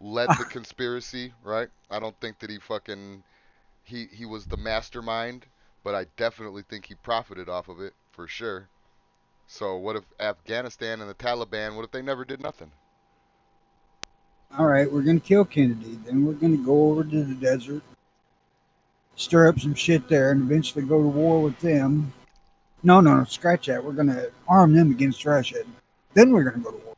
led the conspiracy, right? I don't think that he was the mastermind, but I definitely think he profited off of it for sure. So what if Afghanistan and the Taliban? What if they never did nothing? All right, we're going to kill Kennedy. Then we're going to go over to the desert, stir up some shit there, and eventually go to war with them. No, scratch that. We're going to arm them against Russia. Then we're going to go to war.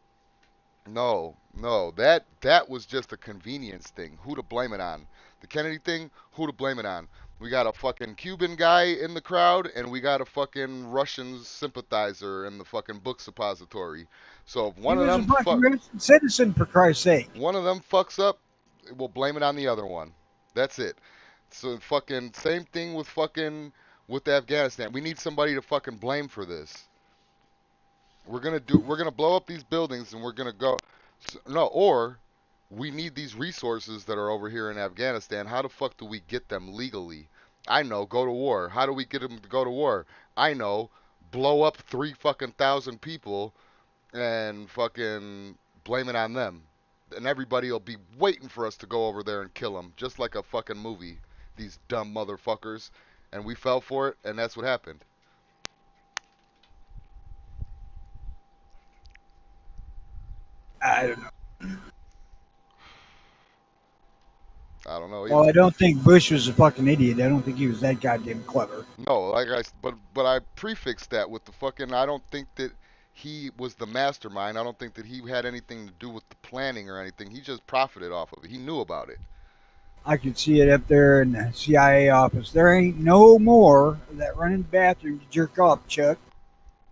No, that was just a convenience thing. Who to blame it on? The Kennedy thing. Who to blame it on? We got a fucking Cuban guy in the crowd, and we got a fucking Russian sympathizer in the fucking book suppository. So if He one of was a them fucking Russian citizen, for Christ's sake. fucks up, we'll blame it on the other one. That's it. So fucking same thing with fucking with Afghanistan. We need somebody to fucking blame for this. We're gonna blow up these buildings and we're gonna go no, or we need these resources that are over here in Afghanistan. How the fuck do we get them legally? I know, go to war. How do we get them to go to war? I know, blow up 3 fucking thousand people and fucking blame it on them. And everybody will be waiting for us to go over there and kill them, just like a fucking movie. These dumb motherfuckers. And we fell for it, and that's what happened. I don't know. I don't know Well, either. I don't think Bush was a fucking idiot. I don't think he was that goddamn clever. No, but I prefixed that with the fucking. I don't think that he was the mastermind. I don't think that he had anything to do with the planning or anything. He just profited off of it. He knew about it. I could see it up there in the CIA office. There ain't no more of that running the bathroom to jerk off, Chuck.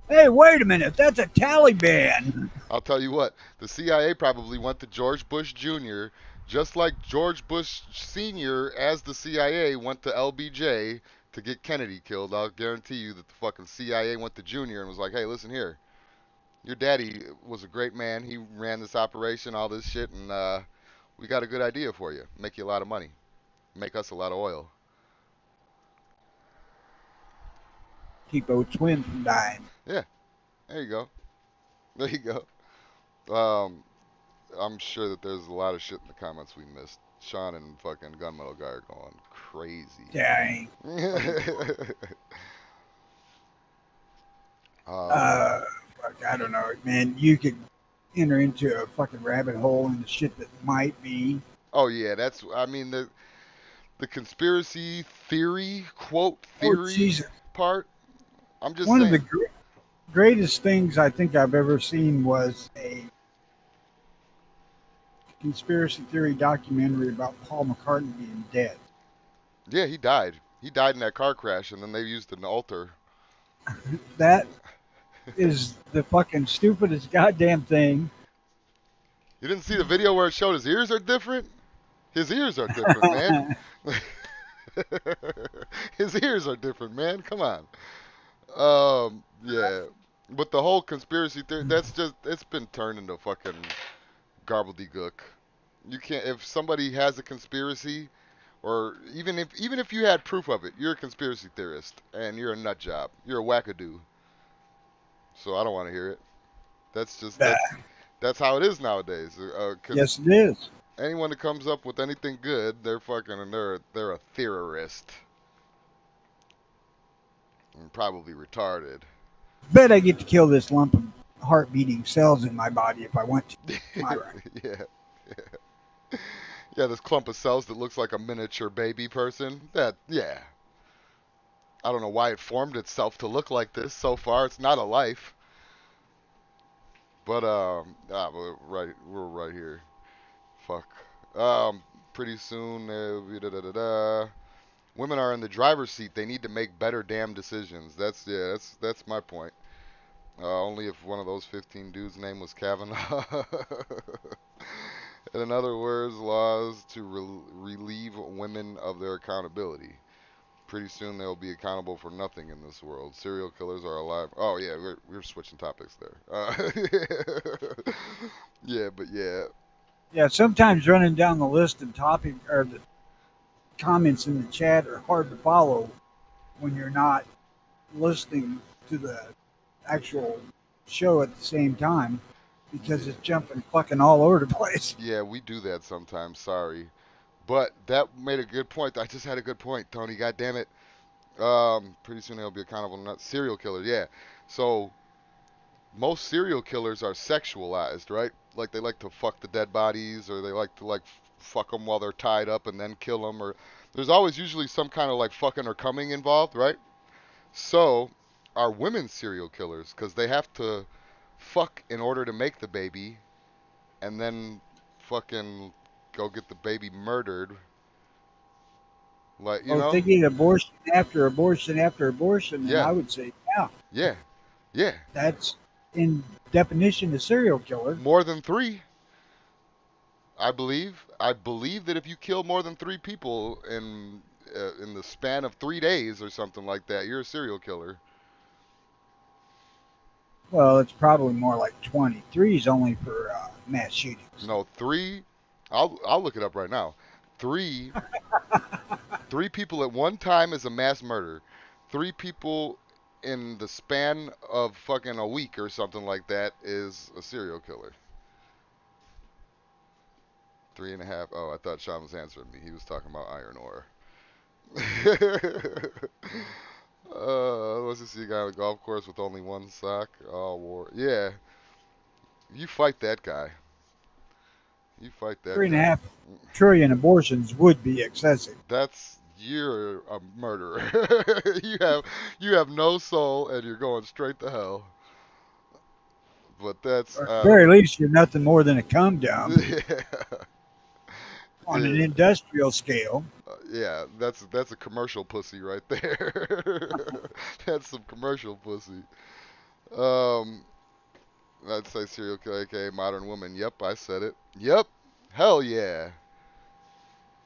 Hey, wait a minute. That's a Taliban. I'll tell you what. The CIA probably went to George Bush Jr. just like George Bush Sr. as the CIA went to LBJ to get Kennedy killed. I'll guarantee you that the fucking CIA went to Jr. and was like, "Hey, listen here. Your daddy was a great man. He ran this operation, all this shit, and we got a good idea for you. Make you a lot of money. Make us a lot of oil." Keep those twins from dying. Yeah, there you go. There you go. I'm sure that there's a lot of shit in the comments we missed. Sean and fucking Gunmetal Guy are going crazy. Yeah, I ain't. um, Fuck, I don't know, man. You could enter into a fucking rabbit hole into shit that might be. oh yeah, I mean the conspiracy theory, quote Oh, theory Jesus. part. I'm just One of the saying. greatest things I think I've ever seen was a conspiracy theory documentary about Paul McCartney being dead. Yeah, he died. He died in that car crash, and then they used an altar. That is the fucking stupidest goddamn thing. You didn't see the video where it showed his ears are different? His ears are different, man. His ears are different, man. Come on. Yeah. But the whole conspiracy theory, it's been turned into fucking gobbledygook. You can't, if somebody has a conspiracy, or even if you had proof of it, you're a conspiracy theorist, and you're a nut job. You're a wackadoo. So I don't want to hear it. That's just, that's how it is nowadays. 'Cause Yes, it is. anyone that comes up with anything good, they're fucking, and they're a theorist. And probably retarded. Bet I get to kill this lump of heart beating cells in my body if I want to. Am I right? Yeah. Yeah, this clump of cells that looks like a miniature baby person. Yeah. I don't know why it formed itself to look like this so far. It's not a life. But, we're right here. Fuck. Pretty soon, women are in the driver's seat. They need to make better damn decisions. That's my point. Only if one of those 15 dudes' name was Kavanaugh. In other words, laws to relieve women of their accountability. Pretty soon they'll be accountable for nothing in this world. Serial killers are alive. Oh yeah, we're switching topics there. Yeah, but yeah, Yeah, sometimes running down the list of topic or the comments in the chat are hard to follow when you're not listening to the actual show at the same time because yeah, it's jumping fucking all over the place. yeah, we do that sometimes. Sorry, but that made a good point. I just had a good point, Tony. God damn it. Pretty soon they'll be accountable. Not serial killers. Yeah. So most serial killers are sexualized, right? Like they like to fuck the dead bodies, or they like to fuck them while they're tied up and then kill them, or there's always usually some kind of like fucking or coming involved, right? So are women serial killers because they have to fuck in order to make the baby, and then fucking go get the baby murdered, like you Well, if know? they get abortion after abortion after abortion, then Yeah, I would say, yeah, yeah, yeah. that's in definition a serial killer. More than three. I believe. I believe that if you kill more than three people in the span of 3 days or something like that, you're a serial killer. Well, it's probably more like 20. Three is only for mass shootings. No, three. I'll look it up right now. Three three people at one time is a mass murder. Three people in the span of fucking a week or something like that is a serial killer. Three and a half. Oh, I thought Sean was answering me. He was talking about iron ore. Let's just see a guy on a golf course with only one sock. Oh, war. Yeah, you fight that guy. You fight that Three and a guy. half trillion abortions would be excessive. You're a murderer. You have no soul and you're going straight to hell. But that's Or at I the don't very know. least, you're nothing more than a cum dump Yeah, on an yeah, industrial scale. yeah. That's a commercial pussy right there. That's some commercial pussy. Um, I'd say serial killer, aka modern woman. Yep, I said it. Yep. Hell yeah.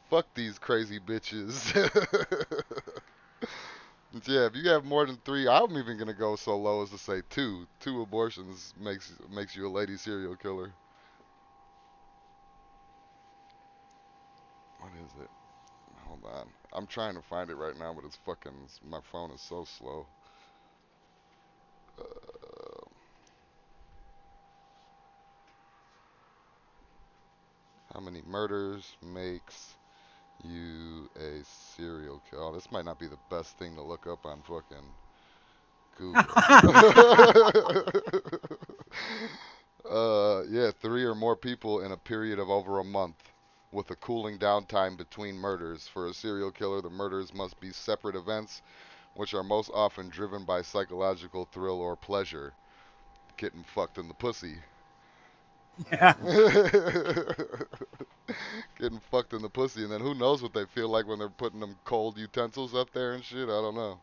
Fuck these crazy bitches. Yeah, if you have more than three, I'm even gonna go so low as to say two. Two abortions makes you a lady serial killer. What is it? Hold on. I'm trying to find it right now, but my phone is so slow. Uh, how many murders makes you a serial killer? Oh, this might not be the best thing to look up on fucking Google. Yeah, three or more people in a period of over a month, with a cooling down time between murders. For a serial killer, the murders must be separate events, which are most often driven by psychological thrill or pleasure. Getting fucked in the pussy. Yeah. Getting fucked in the pussy, and then who knows what they feel like when they're putting them cold utensils up there and shit. I don't know.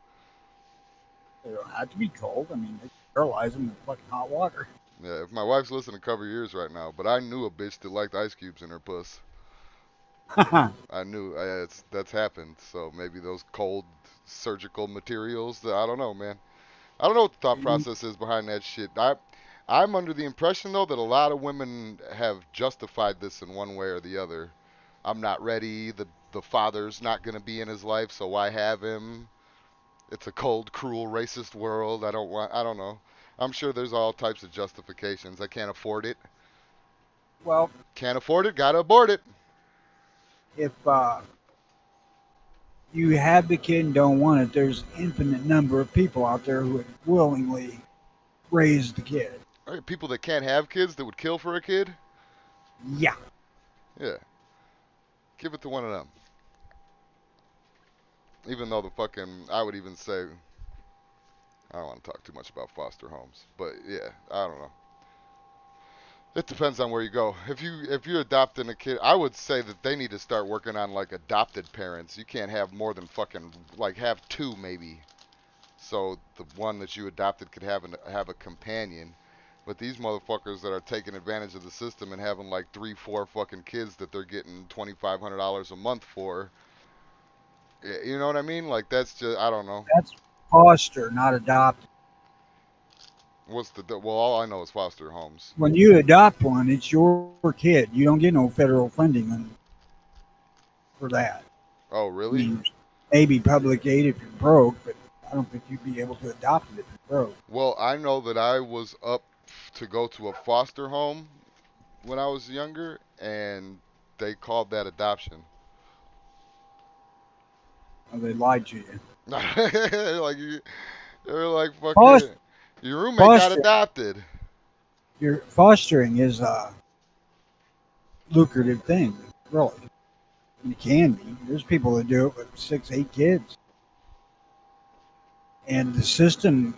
They don't have to be cold. I mean, they sterilize them with fucking hot water. Yeah, if my wife's listening, cover your ears right now. But I knew a bitch that liked ice cubes in her puss. I knew that's happened. So maybe those cold surgical materials. I don't know, man. I don't know what the thought process is behind that shit. I'm under the impression though that a lot of women have justified this in one way or the other. I'm not ready. The father's not gonna be in his life, so why have him? It's a cold, cruel, racist world. I don't know. I'm sure there's all types of justifications. I can't afford it. Well, Can't afford it. Gotta abort it. if you have the kid and don't want it, there's an infinite number of people out there who would willingly raise the kid. All right, people that can't have kids that would kill for a kid. Yeah. Yeah, give it to one of them. Even though I would even say, I don't want to talk too much about foster homes, but yeah, I don't know. It depends on where you go. If you're adopting a kid, I would say that they need to start working on like adopted parents. You can't have more than fucking like have two maybe. so the one that you adopted could have a companion. But these motherfuckers that are taking advantage of the system and having like 3, 4 fucking kids that they're getting $2,500 a month for, you know what I mean? Like that's just I don't know. That's foster, not adopted. What's well? All I know is foster homes. When you adopt one, it's your kid. You don't get no federal funding for that. Oh, I really? mean, maybe public aid if you're broke, but I don't think you'd be able to adopt it if you're broke. Well, I know that I was up to go to a foster home when I was younger, and they called that adoption. Or they lied to you. Like they're like Foster, fucking. Your roommate got foster, adopted. your fostering is a lucrative thing, really. And it can be. There's people that do it with 6, 8 kids, and the system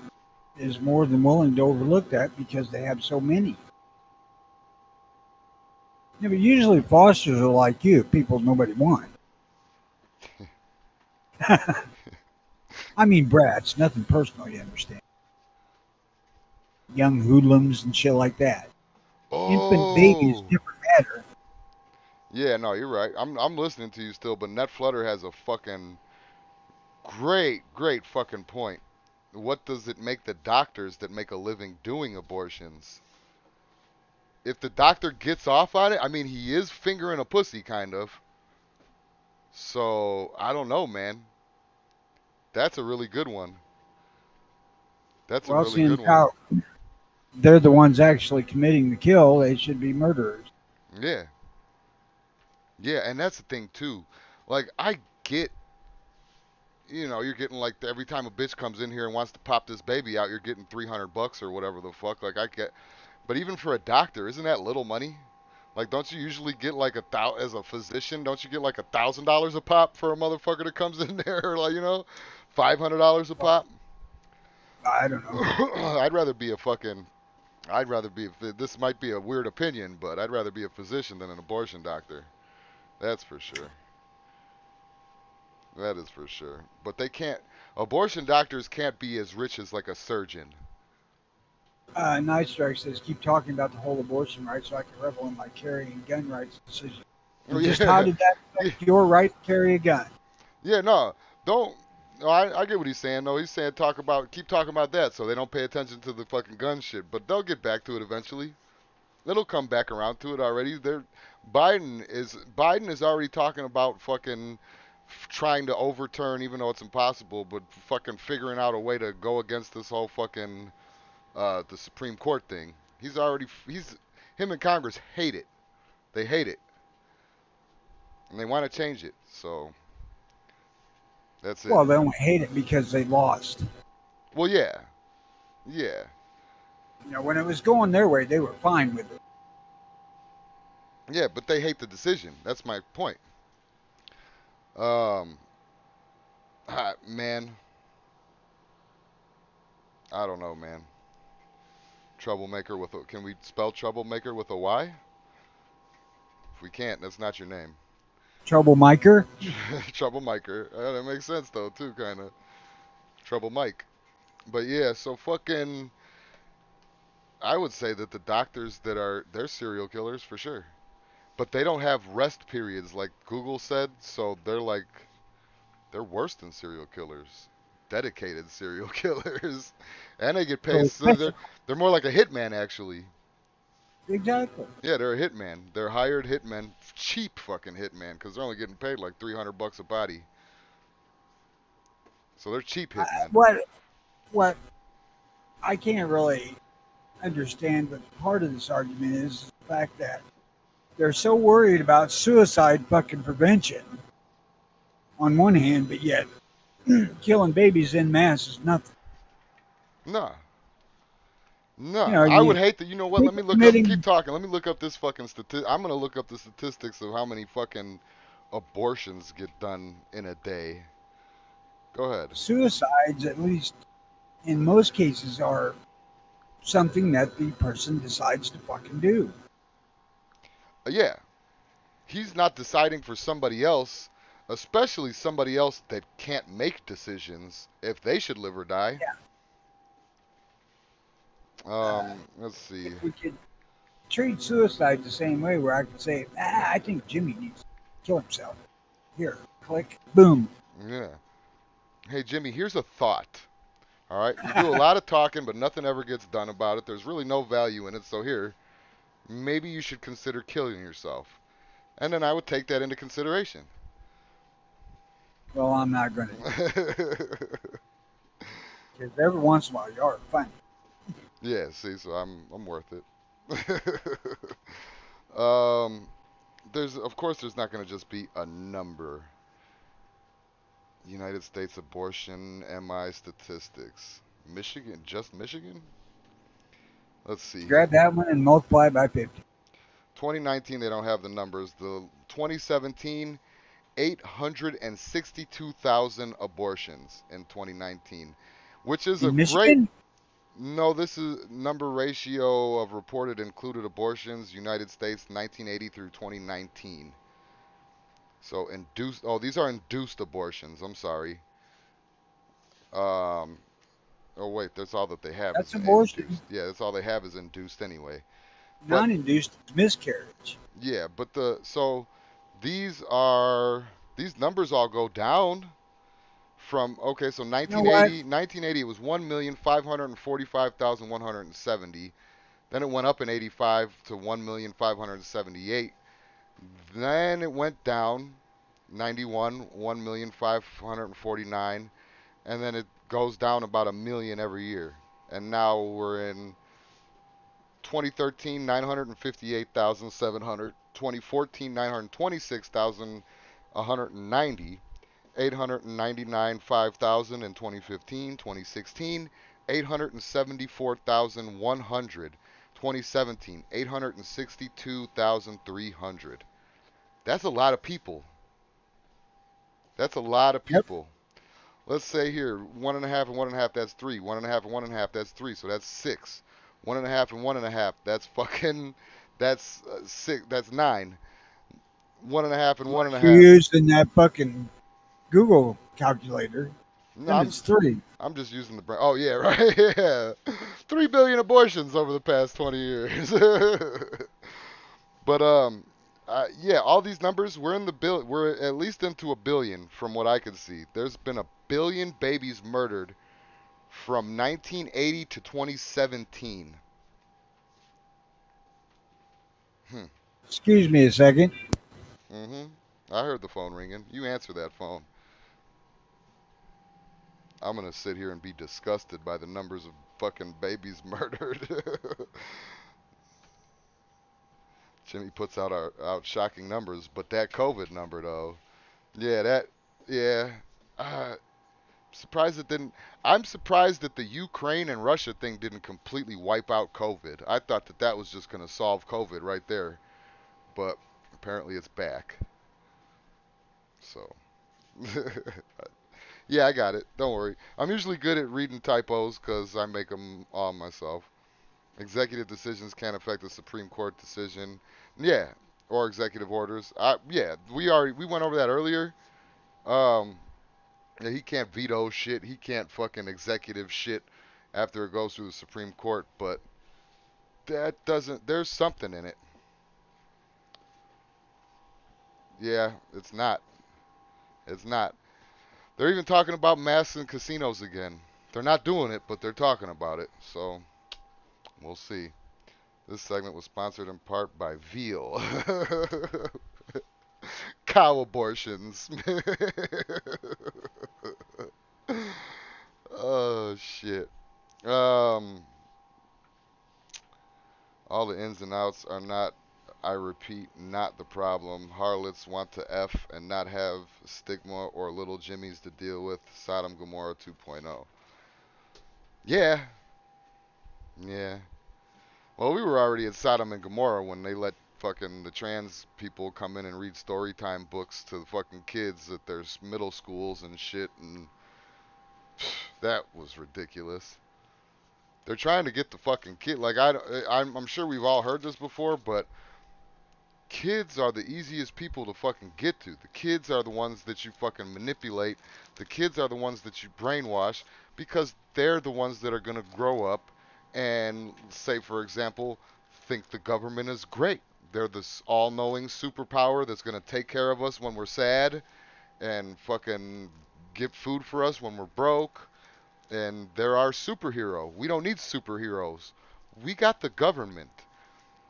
is more than willing to overlook that because they have so many. Yeah, but usually fosters are like you, people nobody wants. I mean, brats, nothing personal, you understand. Young hoodlums and shit like that. Infant baby is Oh. different matter. Yeah, no, you're right. I'm listening to you still, but Net Flutter has a fucking great fucking point. What does it make the doctors that make a living doing abortions? If the doctor gets off on it, I mean, he is fingering a pussy, kind of. So, I don't know, man. That's a really good one. That's a Well, really seeing good one. how they're the ones actually committing the kill, they should be murderers. Yeah. Yeah, and that's the thing, too. Like, I get, you're getting like every time a bitch comes in here and wants to pop this baby out, you're getting $300 or whatever the fuck. Like, I get, but even for a doctor, isn't that little money? Like, don't you usually get like as a physician, don't you get like $1,000 a pop for a motherfucker that comes in there, or like $500 a Well, pop? I don't know. I'd rather be a fucking. I'd rather be. This might be a weird opinion, but I'd rather be a physician than an abortion doctor. That's for sure. That is for sure. But they can't. Abortion doctors can't be as rich as like a surgeon. Night Strike says, keep talking about the whole abortion right so I can revel in my carrying gun rights decision. Oh And just how yeah, did that affect your right to carry a gun? yeah. No, don't. No, I get what he's saying. No, he's saying keep talking about that, so they don't pay attention to the fucking gun shit. But they'll get back to it eventually. It'll come back around to it already. Biden is already talking about fucking trying to overturn, even though it's impossible, but fucking figuring out a way to go against this whole fucking the Supreme Court thing. He's him and Congress hate it. They hate it, and they want to change it. So that's it. Well, they don't hate it because they lost. Well, yeah, yeah, When it was going their way, they were fine with it. yeah, but they hate the decision. That's my point. Um, man, I don't know, man. Troublemaker with a. Can we spell troublemaker with a Y? If we can't, that's not your name. Troublemaker? Troublemaker. That makes sense though, too, kind of. Trouble Mike. But yeah, so fucking. I would say that the doctors they're serial killers for sure, but they don't have rest periods like Google said, so they're worse than serial killers. Dedicated serial killers, and they get paid. So So they're more like a hitman actually. exactly. Yeah, they're a hitman. They're hired hitmen, cheap fucking hitman, because they're only getting paid like $300 a body. So they're cheap hitmen. What I can't really understand, but part of this argument is the fact that they're so worried about suicide fucking prevention on one hand, but yet killing babies en masse is nothing. Nah, nah. I would You hate that. You know what? Let people me look up. Keep committing talking. Let me look up this fucking statistic. I'm gonna look up the statistics of how many fucking abortions get done in a day. Go ahead. suicides, at least in most cases, are something that the person decides to fucking do. Yeah, he's not deciding for somebody else. especially somebody else that can't make decisions if they should live or die. Let's see. If we could treat suicide the same way, where I could say, I think Jimmy needs to kill himself. Here, click, boom. Yeah. Hey, Jimmy, here's a thought. All right. You do a lot of talking, but nothing ever gets done about it. There's really no value in it. So here, maybe you should consider killing yourself. And then I would take that into consideration. Well, I'm not going to, because every once in a while you are funny. Yeah, see, so I'm worth it. um, of course there's not going to just be a number. United States abortion MI statistics. Michigan, just Michigan? Let's see Grab here. that one and multiply by 50. 2019 they don't have the numbers. The 2017 862,000 abortions in 2019, which is a In great. Michigan? No, this is number ratio of reported included abortions, United States, 1980 through 2019. So induced. Oh, these are induced abortions. I'm sorry. Um. Oh wait, that's all that they have is That's abortion. induced. Yeah, that's all they have is induced anyway. But Non-induced is miscarriage. yeah, but these are these numbers all go down from okay. So You know what? 1980 it was 1,545,170. Then it went up in 85 to 1,578. Then it went down 91, 1,549, and then it goes down about a million every year. And now we're in 2013, 958,700, 2014, 926,190, 899, 5,000 in 2015, 2016, 874,100, 2017, 862,300. That's a lot of people. That's a lot of Yep. people. Let's say here, one and a half and one and a half, that's three. One and a half and one and a half, that's three. So that's six. One and a half and one and a half, that's fucking, that's six. That's nine. One and a half and one and a Unless you're half. using that fucking Google calculator, No, then it's 3. I'm just using the brain. Oh yeah, right. Yeah, 3 billion abortions over the past 20 years. But yeah, all these numbers we're in the bill. We're at least into a billion from what I can see. There's been a billion babies murdered from 1980 to 2017. Hmm. Excuse me a second. Mhm. I heard the phone ringing. You answer that phone. I'm gonna sit here and be disgusted by the numbers of fucking babies murdered. Jimmy puts out shocking numbers, but that COVID number though, yeah, yeah. Uh, surprised it didn't. I'm surprised that the Ukraine and Russia thing didn't completely wipe out COVID. I thought that that was just gonna solve COVID right there, but apparently it's back. So, yeah, I got it. Don't worry. I'm usually good at reading typos because I make them all myself. Executive decisions can't affect the Supreme Court decision. Yeah, or executive orders. Yeah, we went over that earlier. Um, yeah, he can't veto shit. He can't fucking executive shit after it goes through the Supreme Court. But that doesn't. There's something in it. Yeah, it's not. It's not. They're even talking about masks in casinos again. They're not doing it, but they're talking about it. So we'll see. This segment was sponsored in part by Veal. Cow abortions. Oh shit. Um, all the ins and outs are not, I repeat, not the problem. Harlots want to F and not have stigma or little Jimmys to deal with. Sodom Gomorrah 2.0. Yeah, yeah. Well, we were already at Sodom and Gomorrah when they let fucking the trans people come in and read story time books to the fucking kids at their middle schools and shit, and that was ridiculous. They're trying to get the fucking kid. Like I'm sure we've all heard this before, but kids are the easiest people to fucking get to. The kids are the ones that you fucking manipulate. The kids are the ones that you brainwash because they're the ones that are going to grow up and, say, for example, think the government is great. They're this all-knowing superpower that's going to take care of us when we're sad and fucking get food for us when we're broke. And they're our superhero. We don't need superheroes. We got the government.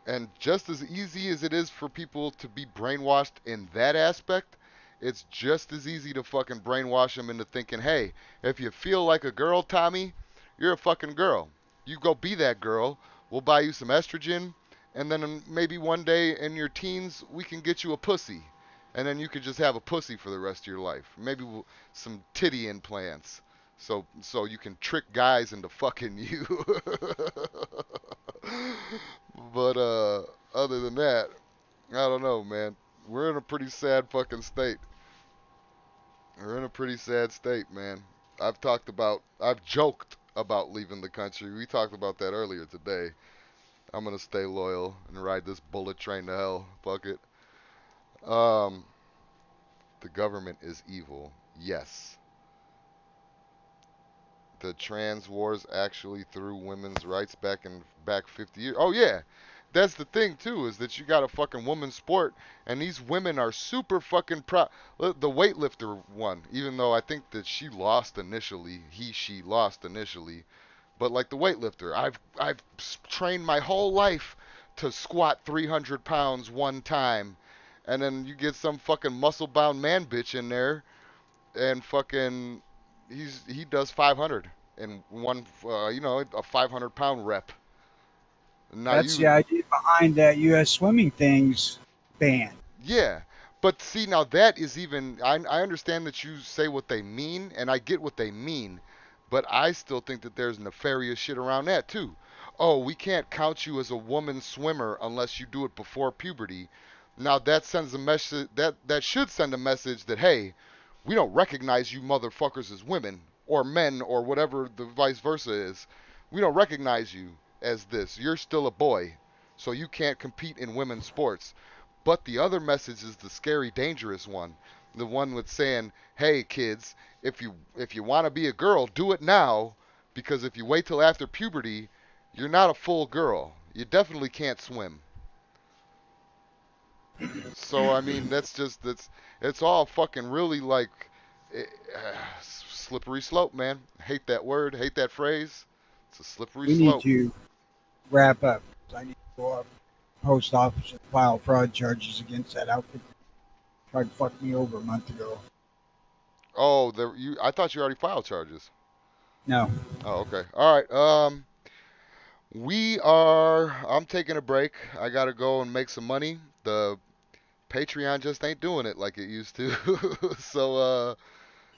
And just as easy as it is for people to be brainwashed in that aspect, it's just as easy to fucking brainwash them into thinking, hey, if you feel like a girl, Tommy, you're a fucking girl. You go be that girl. We'll buy you some estrogen. And then maybe one day in your teens, we can get you a pussy. And then you could just have a pussy for the rest of your life. Maybe some titty implants. So you can trick guys into fucking you. But other than that, I don't know, man. We're in a pretty sad fucking state. We're in a pretty sad state, man. I've joked about leaving the country. We talked about that earlier today. I'm gonna stay loyal and ride this bullet train to hell. Fuck it. The government is evil. Yes. The trans wars actually threw women's rights back 50 years. Oh yeah, that's the thing too, is that you got a fucking women's sport, and these women are super fucking proud. The weightlifter one, even though I think that she lost initially, she lost initially, but like the weightlifter, I've trained my whole life to squat 300 pounds one time, and then you get some fucking muscle-bound man bitch in there, and fucking he does 500 in one, a 500-pound rep. Now That's the idea behind that U.S. swimming thing's ban. Yeah, but see, now that is even, I understand that you say what they mean, and I get what they mean, but I still think that there's nefarious shit around that too. Oh, we can't count you as a woman swimmer unless you do it before puberty. Now that sends a message, that should send a message that, hey, we don't recognize you motherfuckers as women or men or whatever the vice versa is. We don't recognize you as this. You're still a boy, so you can't compete in women's sports. But the other message is the scary, dangerous one. The one with saying, hey kids, if you want to be a girl, do it now, because if you wait till after puberty, you're not a full girl. You definitely can't swim. So I mean, it's all fucking really like slippery slope, man. Hate that word, hate that phrase. It's a slippery slope. We need to wrap up. I need to go up to the post office and file fraud charges against that outfit. Tried to fuck me over a month ago. Oh, I thought you already filed charges. No. Oh, okay. All right. I'm taking a break. I gotta go and make some money. The Patreon just ain't doing it like it used to. So,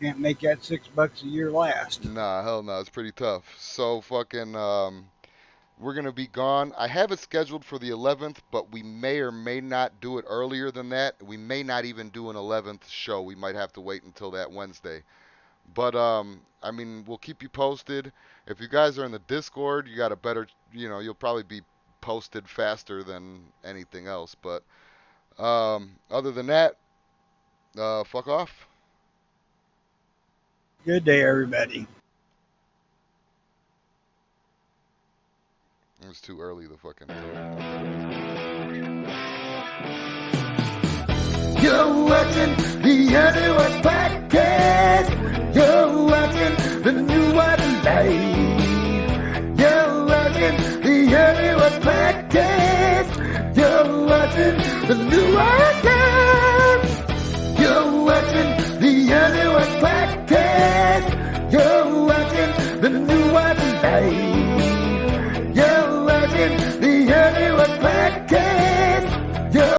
can't make that $6 a year last. Nah, hell no. It's pretty tough. So, fucking, we're gonna be gone. I have it scheduled for the 11th, but we may or may not do it earlier than that. We may not even do an 11th show. We might have to wait until that Wednesday. But, I mean, we'll keep you posted. If you guys are in the Discord, you got a better, you'll probably be posted faster than anything else. But, other than that, fuck off. Good day, everybody. It was too early to fucking. You're watching the NWP podcast. You're watching the new one live. You're watching the NWP podcast. You're watching the new one live. You're watching the NWP podcast. You're watching the new one live.